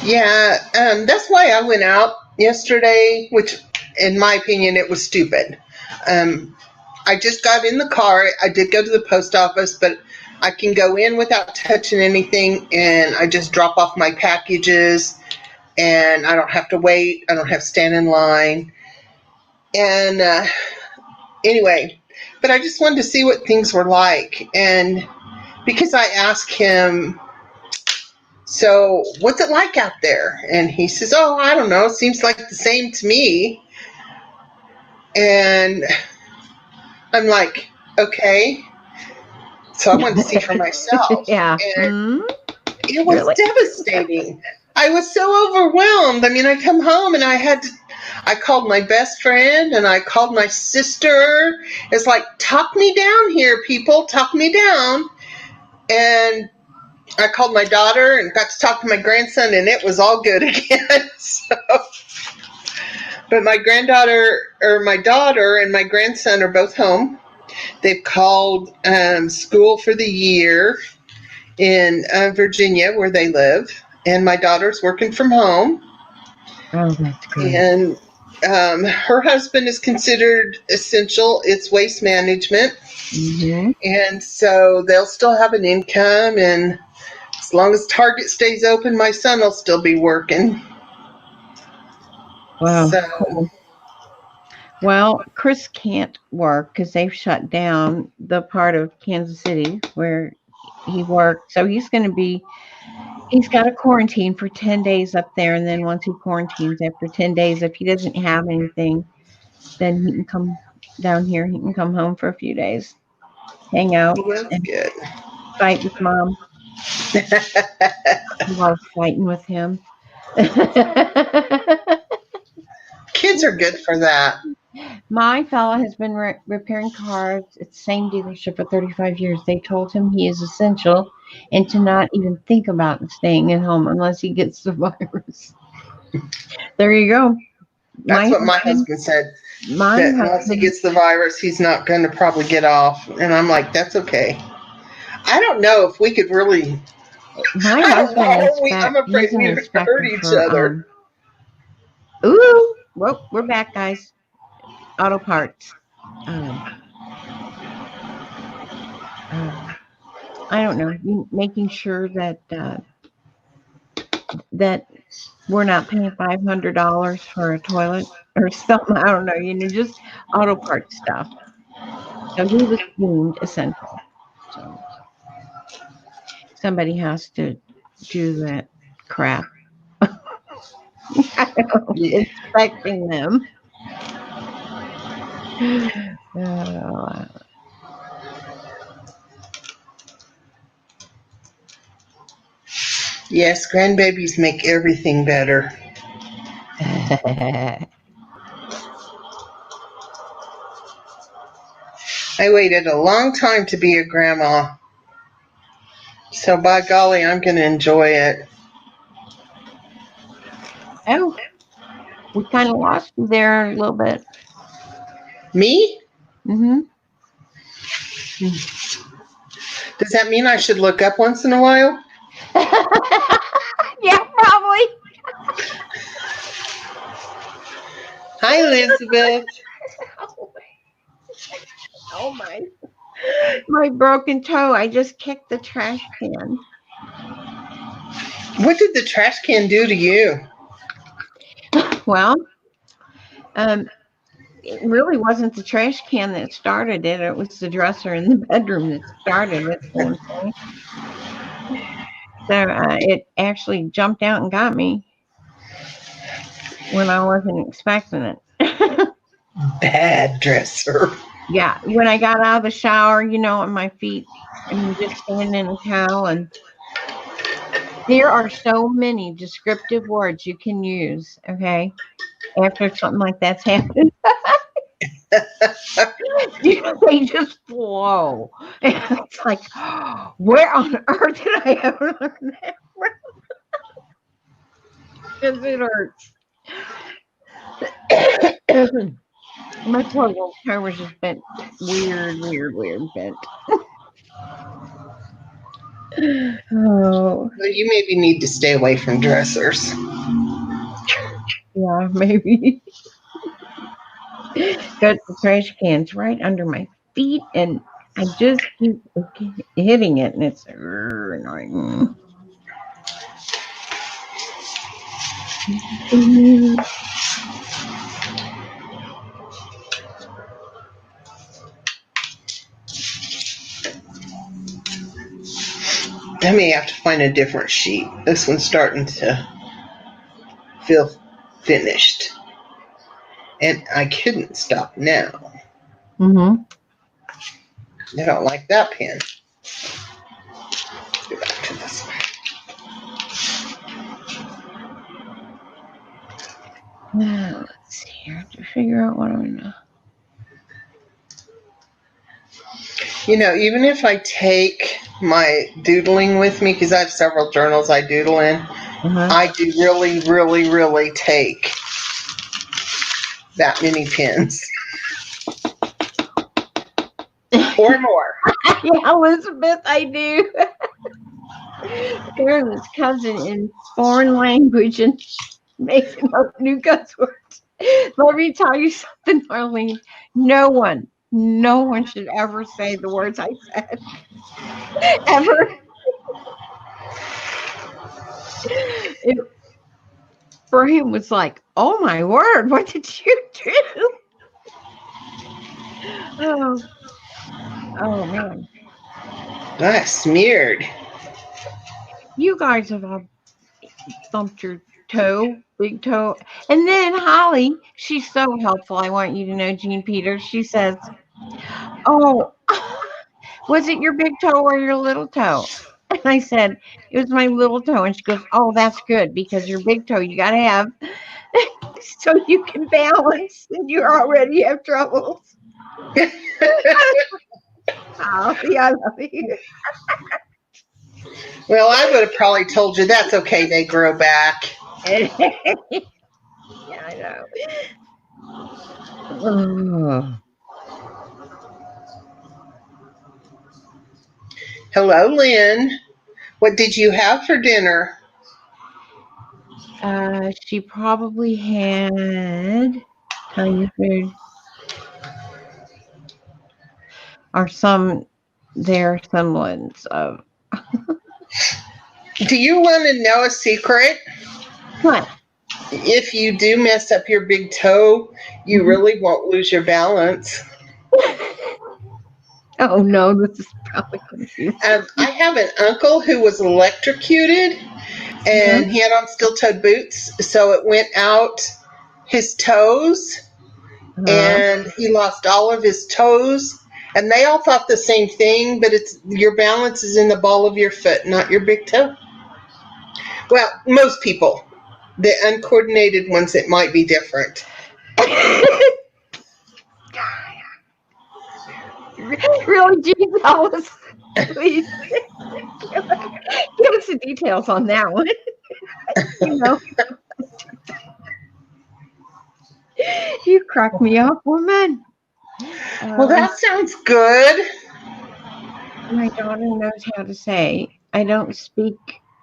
Yeah, that's why I went out yesterday, which, in my opinion, it was stupid. Um, I just got in the car. I did go to the post office, but I can go in without touching anything, and I just drop off my packages, and I don't have to wait. I don't have to stand in line. And anyway, but I just wanted to see what things were like, and because I asked him, so what's it like out there? And he says, oh, I don't know. It seems like the same to me. And I'm like, okay. So I wanted to see for myself. Yeah. And it was Really? devastating. I was so overwhelmed. I mean, I come home and I called my best friend and I called my sister. It's like, talk me down here, people, talk me down. And I called my daughter and got to talk to my grandson, and it was all good again. So, but my granddaughter, or my daughter, and my grandson are both home. They've called school for the year in Virginia, where they live, and my daughter's working from home. Oh, that's good. And her husband is considered essential. It's waste management, Hmm. and so they'll still have an income. And as long as Target stays open, my son will still be working. Wow. So, Cool. Well, Chris can't work because they've shut down the part of Kansas City where he worked. So he's got a quarantine for 10 days up there. And then once he quarantines after 10 days, if he doesn't have anything, then he can come down here. He can come home for a few days, hang out, well, that's and good. fight with mom. I love fighting with him. Kids are good for that. My fella has been repairing cars at the same dealership for 35 years. They told him he is essential and to not even think about staying at home unless he gets the virus. There you go. That's My what my husband, husband said. my That once he husband, gets the virus, he's not going to probably get off. And I'm like, that's okay. I don't know if we could really. my I don't husband know. I'm he's afraid an we'd hurt inspector each for, other. ooh, whoa, we're back, guys. Auto parts. Um, uh, I don't know, making sure that we're not paying $500 for a toilet or something. I don't know, just auto parts stuff. So he was deemed essential. So somebody has to do that crap. Yeah. Inspecting them. Oh. Yes, grandbabies make everything better. I waited a long time to be a grandma, so by golly, I'm going to enjoy it. Oh, we kind of lost you there a little bit. Me? Hmm. Does that mean I should look up once in a while? Yeah, probably. Hi, Elizabeth. Oh my broken toe. I just kicked the trash can. What did the trash can do to you? Well, um, it really wasn't the trash can that started it. It was the dresser in the bedroom that started it. Damn thing. So it actually jumped out and got me when I wasn't expecting it. Bad dresser. Yeah, when I got out of the shower, on my feet, and just standing in a towel, and there are so many descriptive words you can use. Okay, after something like that's happened, they just flow. And it's like, where on earth did I ever learn that from? Because it hurts. My poor little toe was just bent weird bent. Oh, Well, you maybe need to stay away from dressers. yeah, maybe. Got the trash cans right under my feet, and I just keep hitting it, and it's annoying. I may have to find a different sheet. This one's starting to feel finished. And I couldn't stop now. Mm-hmm. I don't like that pen. Let's go back to this one. Now, let's see here to figure out what I'm gonna. Even if I take my doodling with me, because I have several journals I doodle in, Uh-huh. I do really, really, really take that many pens or more. Yeah, Elizabeth, I do. Carolyn's cousin in foreign language and making up new cuss words. Let me tell you something, Arlene. No one should ever say the words I said ever. It, for him was like, oh my word, what did you do? Oh, oh man. Ah, smeared. You guys have all thumped your toe, big toe. And then Holly, she's so helpful. I want you to know, Jean Peters. She says, oh, was it your big toe or your little toe? And I said, it was my little toe. And she goes, oh, that's good because your big toe you got to have so you can balance and you already have troubles. Holly, I love you. Well, I would have probably told you that's okay, they grow back. Yeah, I know. Hello, Lynn. What did you have for dinner? She probably had Chinese food or some their semblance of Do you want to know a secret? what? If you do mess up your big toe, you Mhm. really won't lose your balance. Oh no, this is probably confusing. I have an uncle who was electrocuted, and he had on steel-toed boots, so it went out his toes, and he lost all of his toes. And they all thought the same thing, but it's your balance is in the ball of your foot, not your big toe. Well, most people. The uncoordinated ones, it might be different. Really, Jean, tell us, please. Give us the details on that one. You know, you crack me up, woman. Well, that sounds good. My daughter knows how to say, I don't speak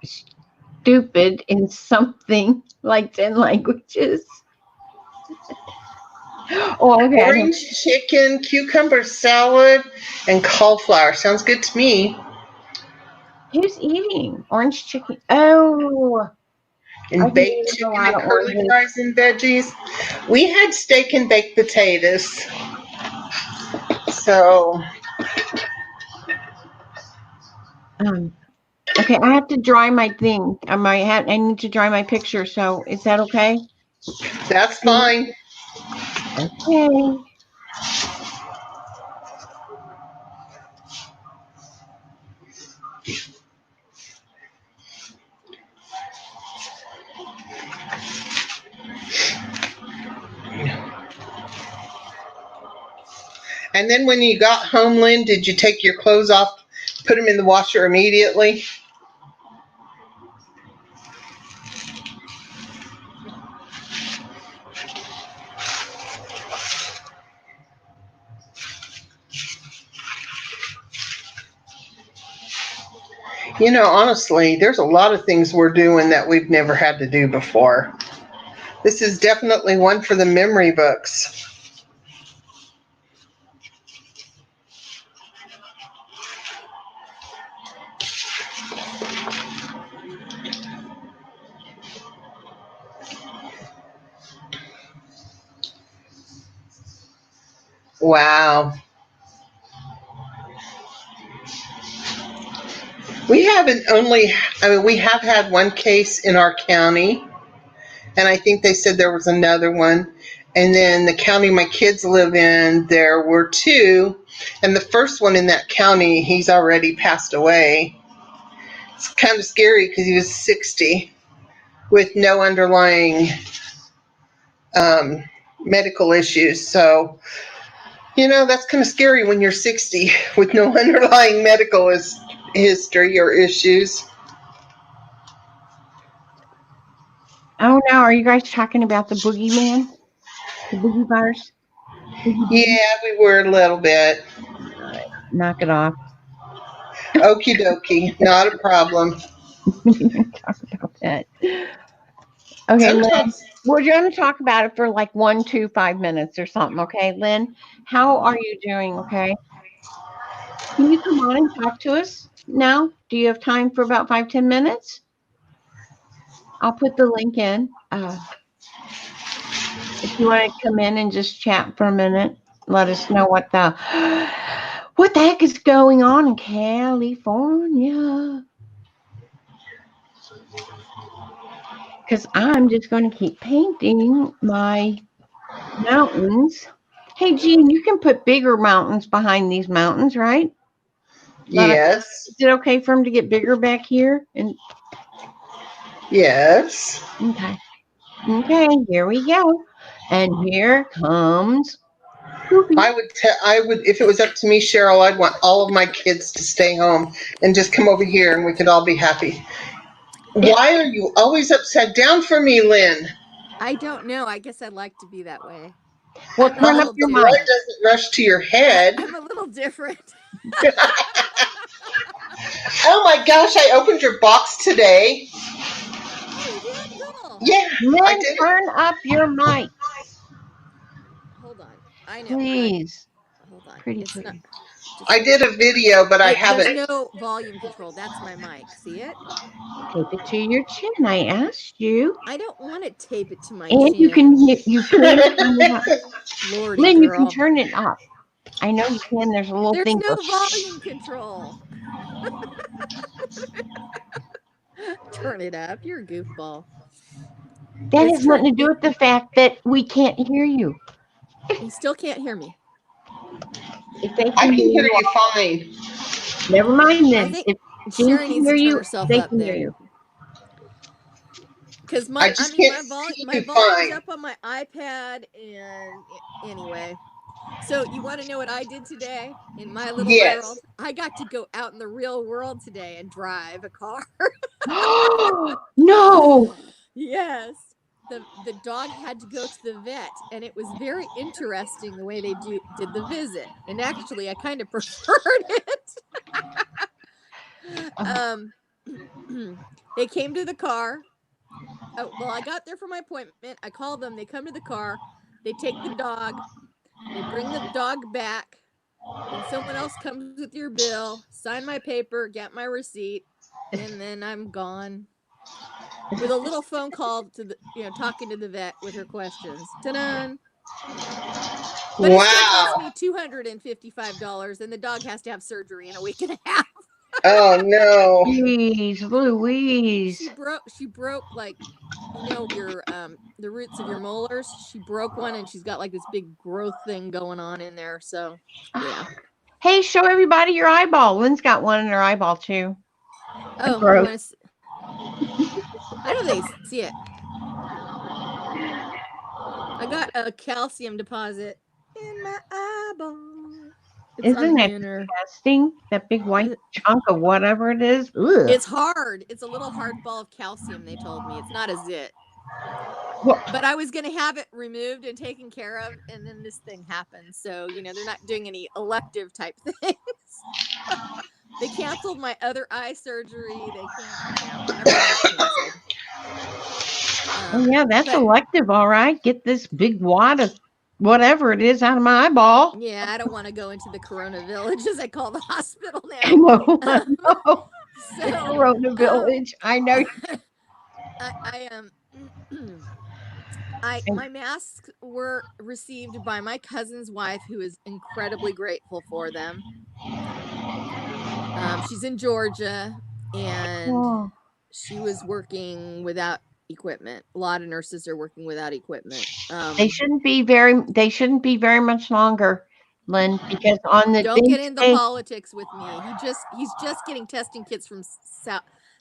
stupid in something like 10 languages. Oh, okay. Orange chicken, cucumber salad, and cauliflower. Sounds good to me. Who's eating orange chicken? Oh, I And can baked eat a chicken lot and of curly oranges. fries and veggies. We had steak and baked potatoes. So, Okay, I have to dry my thing. I need to dry my picture. So is that okay? that's fine. Okay. And then when you got home, Lynn, did you take your clothes off, put them in the washer immediately? You know, honestly, there's a lot of things we're doing that we've never had to do before. This is definitely one for the memory books. Wow. We haven't only, I mean, we have had one case in our county, and I think they said there was another one. And then the county my kids live in, there were two. And the first one in that county, he's already passed away. It's kind of scary because he was 60 with no underlying medical issues. So, you know, that's kind of scary when you're 60 with no underlying medical history or issues. Oh no, are you guys talking about the boogeyman? The boogie virus? Yeah, we were a little bit. All right, knock it off. Okie dokie, not a problem. Talk about that. Okay, Lynn, Sometimes, we're going to talk about it for like 5 minutes or something. Okay, Lynn, how are you doing? Okay, can you come on and talk to us now? Do you have time for about 5, 10 minutes? I'll put the link in. If you want to come in and just chat for a minute, let us know what the heck is going on in California. Because I'm just going to keep painting my mountains. Hey, Jean, you can put bigger mountains behind these mountains, right? yes, Is it okay for them to get bigger back here? And yes. okay, here we go. And here comes Poopy. I would, if it was up to me, Cheryl, I'd want all of my kids to stay home and just come over here and we could all be happy. Why are you always upside down for me, Lynn? I don't know. I guess I'd like to be that way. Well, turn up your mic. Blood doesn't rush to your head. I'm a little different. Oh my gosh, I opened your box today. Oh, you did? Cool. Yeah, I Lynn, did. turn up your mic, Hold on. I know. please. Hold on. Pretty It's not. please. Just, I did a video, but I there's haven't. no volume control. That's my mic. See it? Tape it to your chin. I asked you. I don't want to tape it to my And chin. you can turn it up. Lordy, Lynn, you girl. can turn it up. I know you can. There's a little There's thing. no volume control. Turn it up. You're a goofball. That It's has nothing to true. do with the fact that we can't hear you. You still can't hear me. If they I can can hear hear you, you fine. never mind I then. think If Jean Sherry can needs hear to turn you, herself they up can hear then. you. Because I just can't see my you volume's fine. up on my iPad, and anyway. So you want to know what I did today in my little Yes. world? I got to go out in the real world today and drive a car. No. Yes. The dog had to go to the vet, and it was very interesting the way they did the visit. And actually, I kind of preferred it. um, they came to the car. Oh, well, I got there for my appointment. I called them. They come to the car. They take the dog. They bring the dog back. Then someone else comes with your bill, sign my paper, get my receipt, and then I'm gone. With a little phone call to the, talking to the vet with her questions. Ta-da! But it still cost Wow. me $255, and the dog has to have surgery in a week and a half. Oh no. Jeez, Louise. She broke like your the roots of your molars. She broke one, and she's got like this big growth thing going on in there. So yeah. Hey, show everybody your eyeball. Lynn's got one in her eyeball too. Oh, you Gross. want to? I don't think they see it. I got a calcium deposit in my eyeball. It's on Isn't the that inner. disgusting? That big white chunk of whatever it is. Ugh. It's hard. It's a little hard ball of calcium, they told me. It's not a zit. Well, But I was going to have it removed and taken care of, and then this thing happened. So, they're not doing any elective type things. They canceled my other eye surgery. They canceled, everything got canceled. yeah, that's But elective, all right. Get this big wad of whatever it is out of my eyeball. yeah, I don't want to go into the Corona Village, as I call the hospital I now. know, I know. The So, Corona Village. I know. my masks were received by my cousin's wife, who is incredibly grateful for them. She's in Georgia, and Oh, she was working without equipment. A lot of nurses are working without equipment. they shouldn't be very much longer, Lynn, because on the Don't get into politics with me. He's just getting testing kits from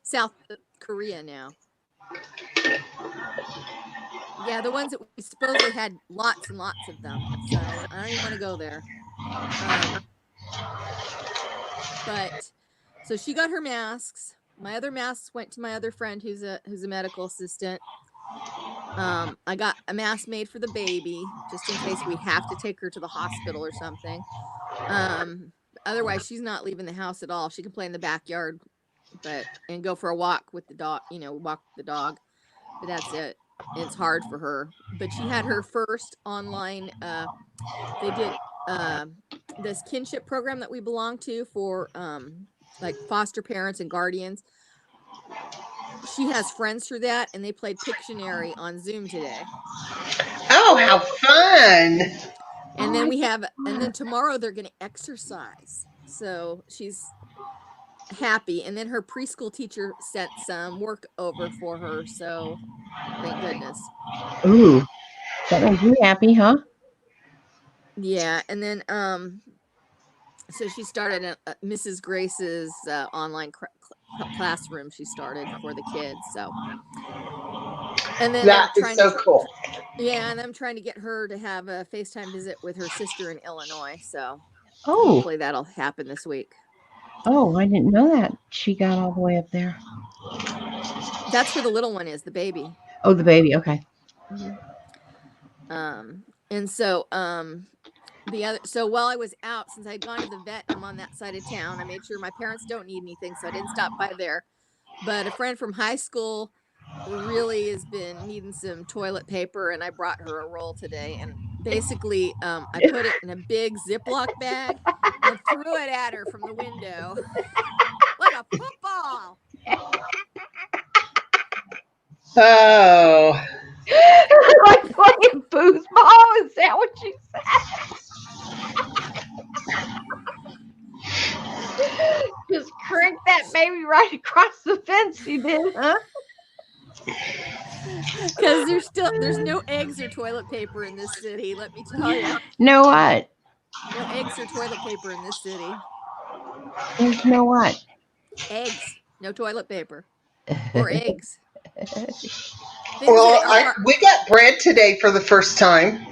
South Korea now. Yeah, the ones that we supposedly had lots and lots of them. So I don't even want to go there. But so she got her masks. My other masks went to my other friend who's a medical assistant. I got a mask made for the baby just in case we have to take her to the hospital or something. Otherwise, she's not leaving the house at all. She can play in the backyard, and go for a walk with the dog. Walk the dog. But that's it. It's hard for her. But she had her first online. They did this kinship program that we belong to for like foster parents and guardians. She has friends through that, and they played Pictionary on Zoom today. Oh, how fun! And then tomorrow they're going to exercise. So she's happy. And then her preschool teacher sent some work over for her. So thank goodness. ooh, that made you happy, huh? Yeah. And then, so she started Mrs. Grace's online classroom. She started for the kids. So, and then That is so cool. Yeah, and I'm trying to get her to have a FaceTime visit with her sister in Illinois. So Oh, hopefully that'll happen this week. oh, I didn't know that she got all the way up there. That's where the little one is, the baby. Oh, the baby. Okay. Mm-hmm. And so so while I was out, since I'd gone to the vet, I'm on that side of town. I made sure my parents don't need anything, so I didn't stop by there. But a friend from high school really has been needing some toilet paper, and I brought her a roll today. And basically, I put it in a big Ziploc bag and threw it at her from the window like a football. Oh. Like playing foosball? Is that what you said? Just crank that that baby right across the fence. You did, huh? Because there's no eggs or toilet paper in this city. Let me tell you, Know what? no eggs or toilet paper in this city. There's no what? Eggs, no toilet paper or eggs. Things Well, that are we got bread today for the first time.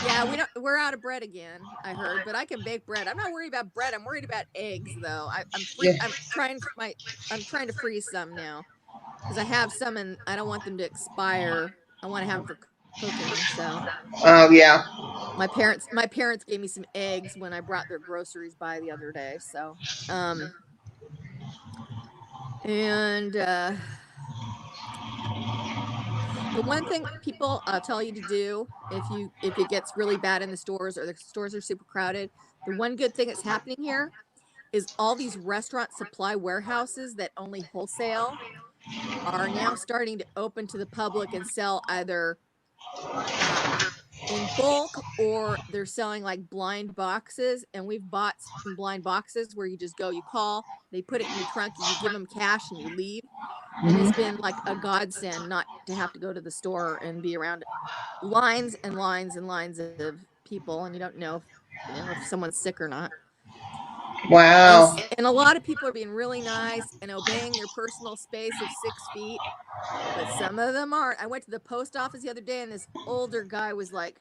Yeah, we're out of bread again, I heard, but I can bake bread. I'm not worried about bread. I'm worried about eggs though. Yeah. I'm trying to freeze some now because I have some and I don't want them to expire. I want to have them for cooking. So Oh yeah. my parents gave me some eggs when I brought their groceries by the other day. So and the one thing people tell you to do if it gets really bad in the stores or the stores are super crowded, the one good thing that's happening here is all these restaurant supply warehouses that only wholesale are now starting to open to the public and sell either um, in bulk or they're selling like blind boxes. And we've bought some blind boxes where you just go, you call, they put it in your trunk, you give them cash and you leave. And it's been like a godsend not to have to go to the store and be around lines and lines and lines of people, and you don't know if someone's sick or not. Wow. And a lot of people are being really nice and obeying their personal space of 6 feet, but some of them aren't. I went to the post office the other day, and this older guy was like,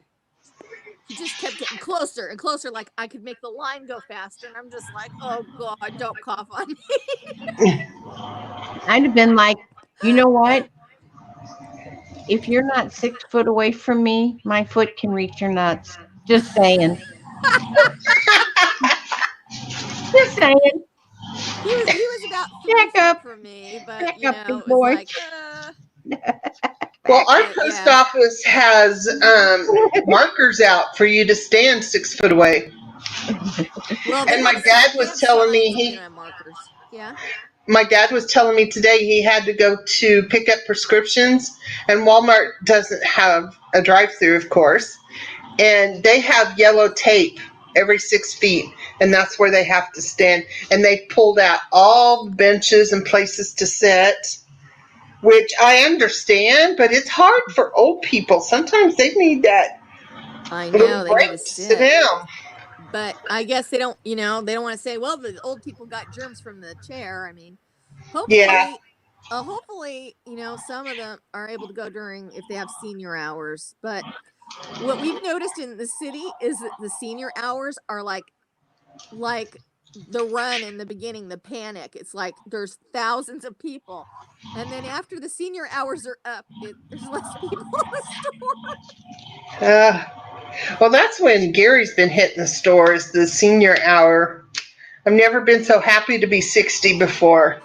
he just kept getting closer and closer, like I could make the line go faster, and I'm just like, oh God, don't cough on me. I'd have been like, you know what? If you're not 6 foot away from me, my foot can reach your nuts. Just saying. Just saying. He was about three Back feet up. from me, but Back up, big it was boy. like, Well, Back our up. post yeah. office has markers out for you to stand 6 foot away. Well, And my dad they was have telling me signs, but they don't have markers. Yeah. my dad was telling me today he had to go to pick up prescriptions, and Walmart doesn't have a drive-through, of course, and they have yellow tape every 6 feet, and that's where they have to stand. And they pulled out all the benches and places to sit, which I understand, but it's hard for old people. Sometimes they need that I little know they need to break to sit sit. down. But I guess they don't, they don't want to say, well, the old people got germs from the chair. I mean, Yeah. hopefully, some of them are able to go during if they have senior hours. But what we've noticed in the city is that the senior hours are like the run in the beginning, the panic. It's like there's thousands of people. And then after the senior hours are up, there's less people in the store. Uh, well, that's when Gary's been hitting the stores, the senior hour. I've never been so happy to be 60 before.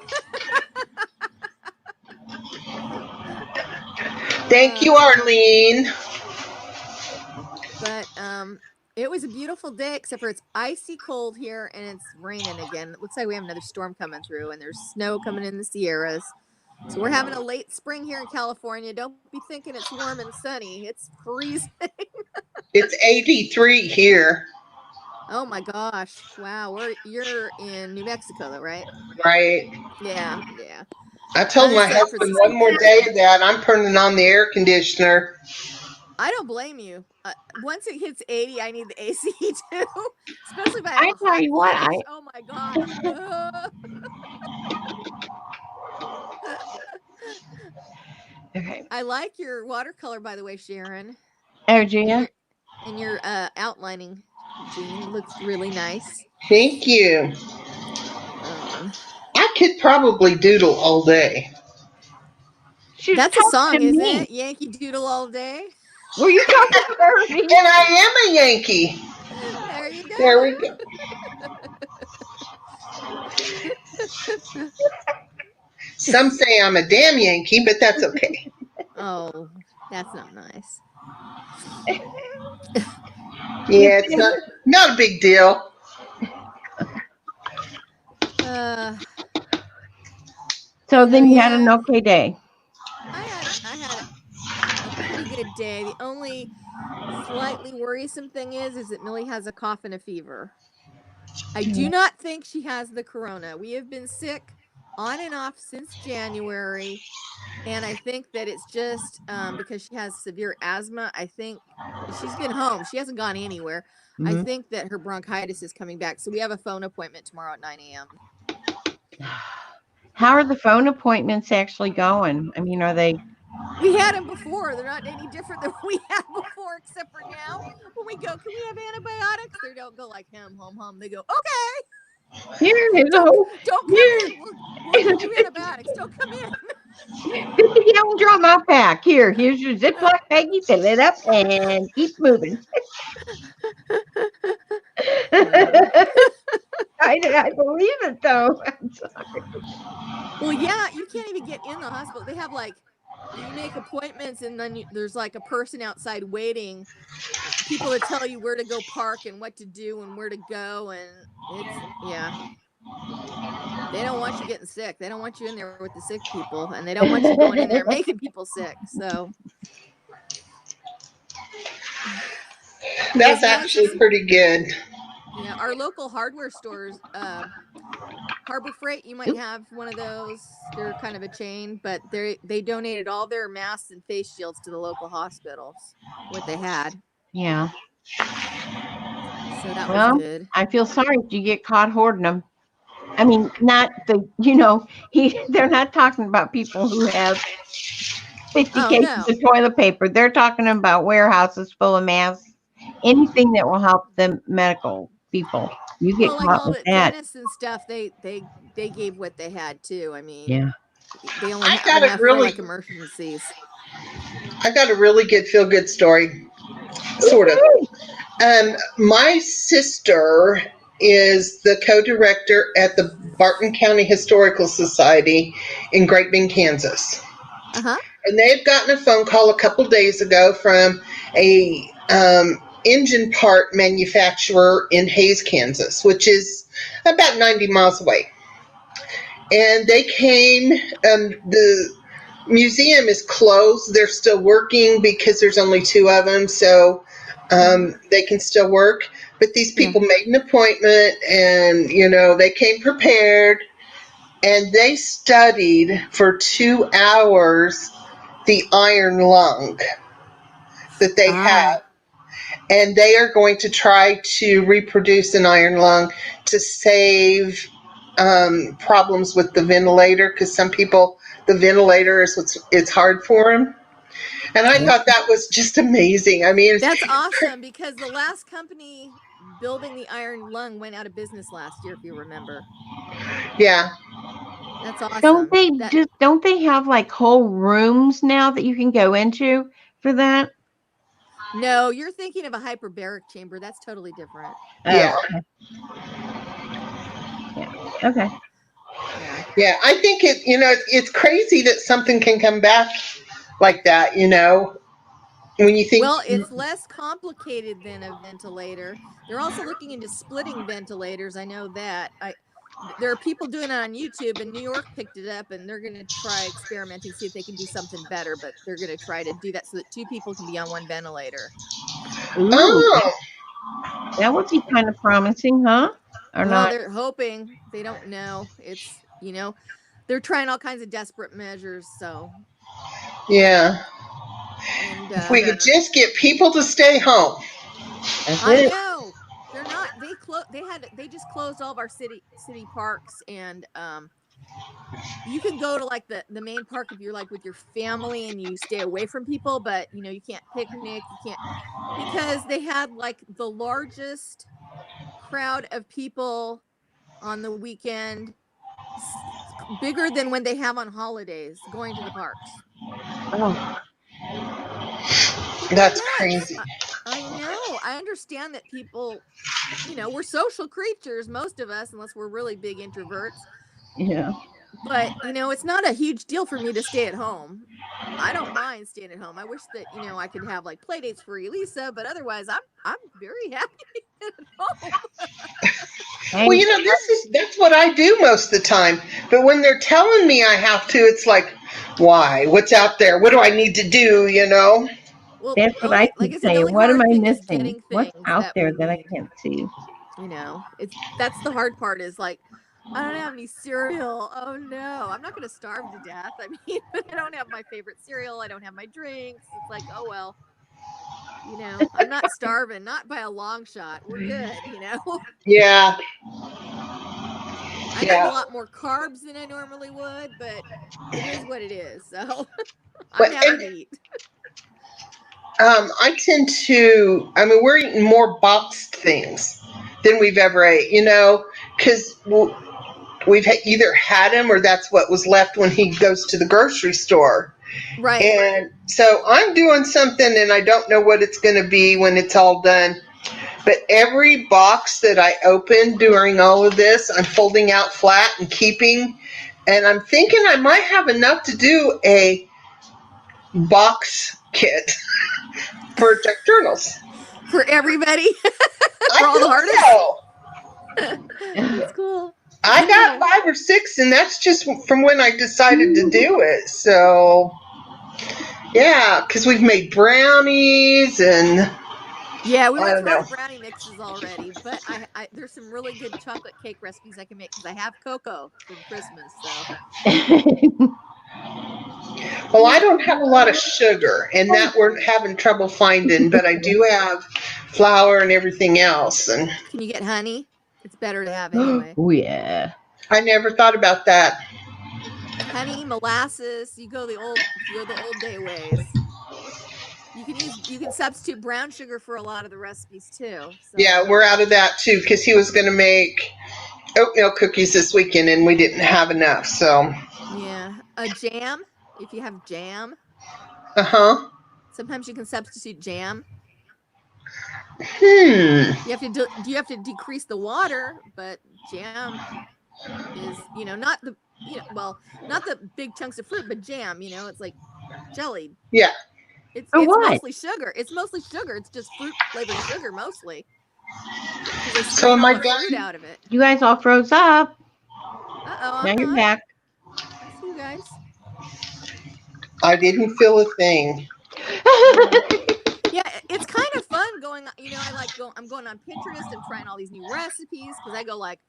Thank you, Uh, Arlene. but it was a beautiful day, except for it's icy cold here and it's raining again. It looks like we have another storm coming through, and there's snow coming in the Sierras. So we're having a late spring here in California. Don't be thinking it's warm and sunny. It's freezing. It's 83 here, Oh my gosh. Wow. You're in New Mexico though, right? right? Yeah, yeah. I I'm told in my San husband one more Francisco. day of that I'm turning on the air conditioner. I don't blame you. Once it hits 80, I need the AC too. Especially if I have I a tell hot you what, flash. Oh my gosh. okay. I like your watercolor, by the way, Sharon. Oh, And Gia. your outlining, Jean, looks really nice. Thank you. Um, I could probably doodle all day. She's that's a talking song, to isn't me. it? Yankee Doodle all day. Were you talking to her, me? And I am a Yankee. There you There we go. go. Some say I'm a damn Yankee, but that's okay. Oh, that's not nice. You Yeah, it's think? not a big deal. Uh, So then you had an yeah, okay day. I had a pretty good day. The only slightly worrisome thing is that Millie has a cough and a fever. I do not think she has the corona. We have been sick on and off since January. And I think that it's just because she has severe asthma. I think she's been home. She hasn't gone anywhere. I Mhm. think that her bronchitis is coming back. So we have a phone appointment tomorrow at 9 a.m. How are the phone appointments actually going? I mean, are they? We had them before. They're not any different than we had before, except for now when we go, can we have antibiotics? They don't go like hum. They go, okay, Here's a whole. don't come Here. in. We'll give you antibiotics. Don't come in. 50-gallon drum out pack. Here's your Ziploc baggie. Fill it up and keep moving. I believe it though. I'm sorry. Well, yeah, you can't even get in the hospital. They have like, you make appointments and then there's like a person outside waiting, people to tell you where to go park and what to do and where to go. And it's, yeah, they don't want you getting sick. They don't want you in there with the sick people, and they don't want you going in there making people sick. So That's as nice actually as, pretty good. yeah, our local hardware stores, Harbor Freight, you might have one of those. They're kind of a chain, but they donated all their masks and face shields to the local hospitals, what they had. Yeah. So that was Well, good. I feel sorry if you get caught hoarding them. I mean, not the, they're not talking about people who have 50 Oh cases no. of toilet paper. They're talking about warehouses full of masks, anything that will help the medical people. You get Well, like caught all with the that. dentists and stuff, they gave what they had too. I mean, Yeah. they only I have got a enough for really, like emergencies. I got a really good feel good story, sort of. Woo-hoo. My sister is the co-director at the Barton County Historical Society in Great Bend, Kansas. Uh-huh. And they had gotten a phone call a couple days ago from a engine part manufacturer in Hays, Kansas, which is about 90 miles away. And they came. The museum is closed. They're still working because there's only two of them, so they can still work. But these Yeah. people made an appointment, and they came prepared, and they studied for 2 hours the iron lung that they Ah. have, and they are going to try to reproduce an iron lung to save problems with the ventilator, because some people, the ventilator is it's hard for them. And I Yeah. thought that was just amazing. I mean, That's awesome because the last company building the iron lung went out of business last year, if you remember. yeah. That's Don't awesome. they That just don't they have like whole rooms now that you can go into for that? No, you're thinking of a hyperbaric chamber. That's totally different. Yeah. Oh, yeah. Okay. Yeah. Yeah. I think it's crazy that something can come back like that, when you think. Well, it's less complicated than a ventilator. They're also looking into splitting ventilators. I know that. There are people doing it on YouTube, and New York picked it up, and they're going to try experimenting, see if they can do something better. But they're going to try to do that so that two people can be on one ventilator. Ooh, Oh, that would be kind of promising, huh? Or Well, not? they're hoping. They don't know. It's they're trying all kinds of desperate measures. So, yeah. and If we could just get people to stay home. That's I it. know they're not. They just closed all of our city parks, and you can go to like the main park if you're like with your family and you stay away from people, but you can't picnic, you can't, because they had like the largest crowd of people on the weekend, bigger than when they have on holidays going to the parks. Oh, People are That's nuts. crazy. I know. I understand that people, we're social creatures, most of us, unless we're really big introverts. yeah. But, it's not a huge deal for me to stay at home. I don't mind staying at home. I wish that, I could have like play dates for Elisa, but otherwise I'm very happy at home. Hey, Well, that's what I do most of the time. But when they're telling me I have to, it's like, why? What's out there? What do I need to do? Well, that's what I like keep I said, the saying. only What am hard I thing is missing? getting What's things out that there we that I need. can't see? It's that's the hard part is like I don't have any cereal. Oh no, I'm not going to starve to death. I mean, I don't have my favorite cereal. I don't have my drinks. It's like, oh well, I'm not starving, not by a long shot. We're good, Yeah. I need a lot more carbs than I normally would, but it is what it is. So I'm But happy to eat. I tend to. I mean, we're eating more boxed things than we've ever ate. Because we've either had him or that's what was left when he goes to the grocery store. Right. And so I'm doing something, and I don't know what it's going to be when it's all done. But every box that I open during all of this, I'm folding out flat and keeping. And I'm thinking I might have enough to do a box kit for Jack Journals. For everybody, for I all the think artists. so. That's cool. I got Cool. 5 or 6, and that's just from when I decided to do it. So, yeah, because we've made brownies and Yeah, we I went don't through all know. the brownie mixes already, but I there's some really good chocolate cake recipes I can make because I have cocoa from Christmas. So Well, I don't have a lot of sugar, and that we're having trouble finding, but I do have flour and everything else. And can you get honey? It's better to have anyway. Oh yeah. I never thought about that. Honey, molasses. You go the old day ways. You can substitute brown sugar for a lot of the recipes too. Yeah, So we're out of that too because he was going to make oatmeal cookies this weekend, and we didn't have enough. So, yeah, a jam. If you have jam, uh-huh. sometimes you can substitute jam. Hmm. You have to decrease the water, but jam is not the not the big chunks of fruit, but jam. It's like jelly. Yeah. For It's what? mostly sugar. It's mostly sugar. It's just fruit flavored sugar mostly because they So strain am all I the fruit done? out of it. You guys all froze up. I'm Now you're not. back. I see you guys. I didn't feel a thing. Yeah, it's kind of fun going. I'm going on Pinterest. I'm trying all these new recipes because I go like,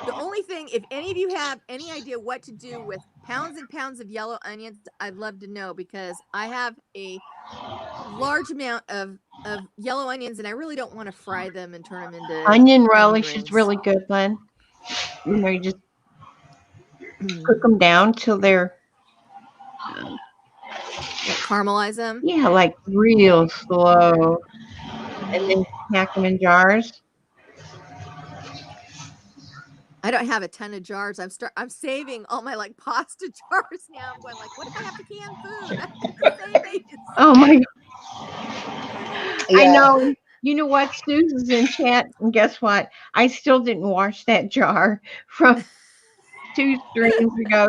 the only thing, if any of you have any idea what to do with pounds and pounds of yellow onions, I'd love to know because I have a large amount of yellow onions and I really don't want to fry them and turn them into Onion onion relish is rings. really good, Glenn. You just cook them down till they're Like caramelize them. yeah, like real slow, and then pack them in jars. I don't have a ton of jars. I'm saving all my like pasta jars now. I'm going like, what if I have to can food? I have to save these. Oh my! I Yeah. know. You know what? Susan's in chat, and guess what? I still didn't wash that jar from 2 streams ago.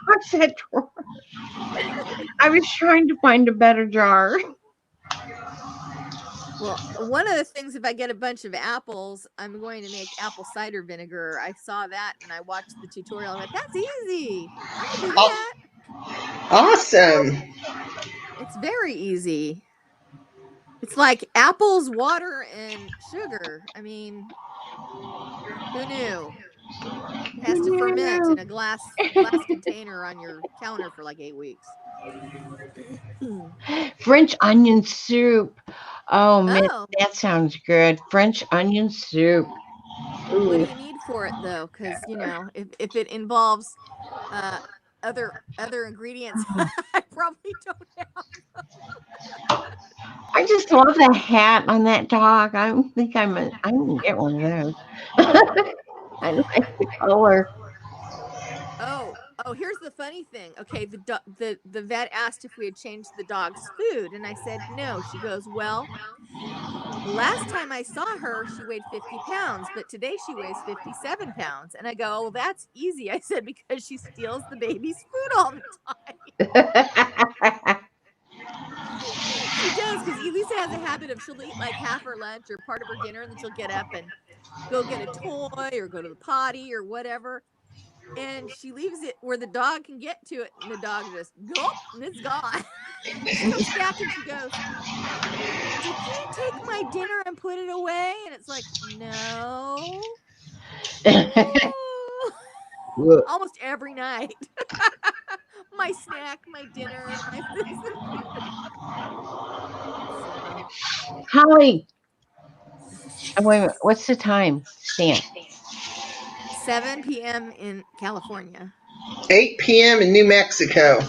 What's that drawer? I was trying to find a better jar. Well, one of the things, if I get a bunch of apples, I'm going to make apple cider vinegar. I saw that and I watched the tutorial. I went, that's easy. I can do that. Awesome. It's very easy. It's like apples, water, and sugar. I mean, who knew? It has to ferment in a glass container on your counter for like 8 weeks. French onion soup. Oh man, Oh, that sounds good. French onion soup. what do Ooh. you need for it though? Because if it involves uh, other ingredients, I probably don't have. I just love the hat on that dog. I think I'm gonna get one of those. I like the color. Oh, here's the funny thing. Okay, the vet asked if we had changed the dog's food, and I said no. She goes, well, last time I saw her, she weighed 50 pounds, but today she weighs 57 pounds. And I go, well, that's easy. I said, because she steals the baby's food all the time. She does, because Elisa has a habit of she'll eat like half her lunch or part of her dinner, and then she'll get up and go get a toy or go to the potty or whatever. And she leaves it where the dog can get to it, and the dog just gulp and it's gone. She comes back and she goes, did you take my dinner and put it away? And it's like, no. Ooh, almost every night. My snack, my dinner, my so Holly. Oh, wait a minute. What's the time? Stan. 7 p.m. in California. 8 p.m. in New Mexico.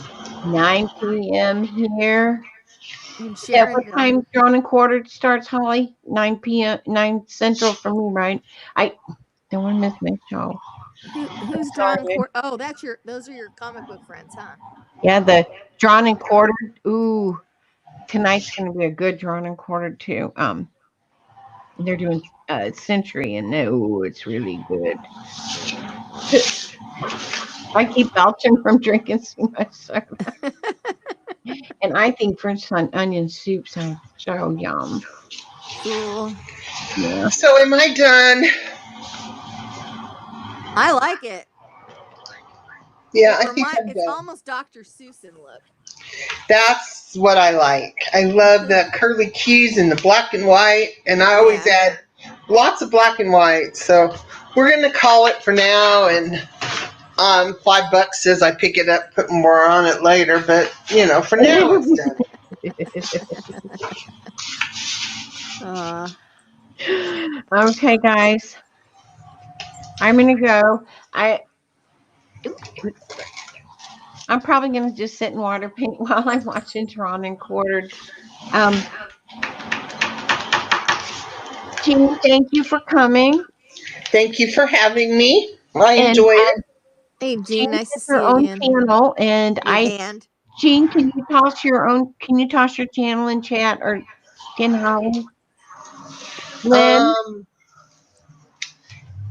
9 p.m. here. In Yeah, what Sharonville. time drawn and quartered starts, Holly? 9 p.m. 9 Central for me, right? I don't want to miss my show. Who's drawn Sorry. court? Oh, those are your comic book friends, huh? Yeah, the drawn and quartered. Ooh, tonight's going to be a good drawn and quartered too. They're doing Century, and no, it's really good. I keep belching from drinking so much soda. And I think French onion soup sounds so yum. Cool. Yeah. So am I done? I like it. Yeah, I think I'm It's done. almost Dr. Seuss look. That's what I like. I love the curly cues and the black and white, and I always Yeah. add lots of black and white. So we're gonna call it for now, and $5 says I pick it up, put more on it later, but for now it's done. Okay, guys. I'm gonna go. I'm probably gonna just sit and water paint while I'm watching Drawn and Quartered. Jean, thank you for coming. Thank you for having me. I And enjoyed it. Hey, Jean Jean, nice to has see her you own again. channel, and Your hand. Jean, can you toss your channel in chat, or can Holly? Lynn,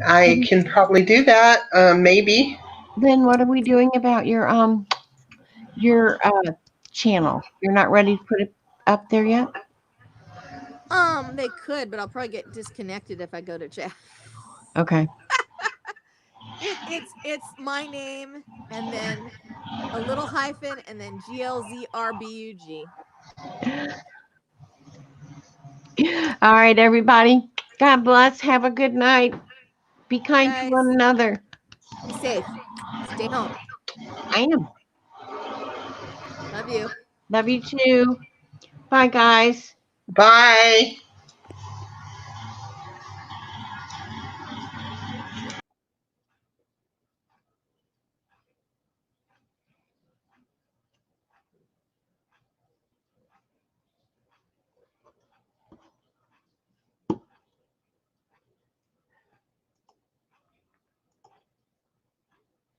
I can probably do that. Maybe. Lynn, what are we doing about your channel? You're not ready to put it up there yet? They could, but I'll probably get disconnected if I go to chat. Okay. It's my name and then a little hyphen and then GLZRBUG. All right, everybody. God bless. Have a good night. Be kind to one another. Be safe. Stay home. I am. Love you. Love you too. Bye, guys. Bye.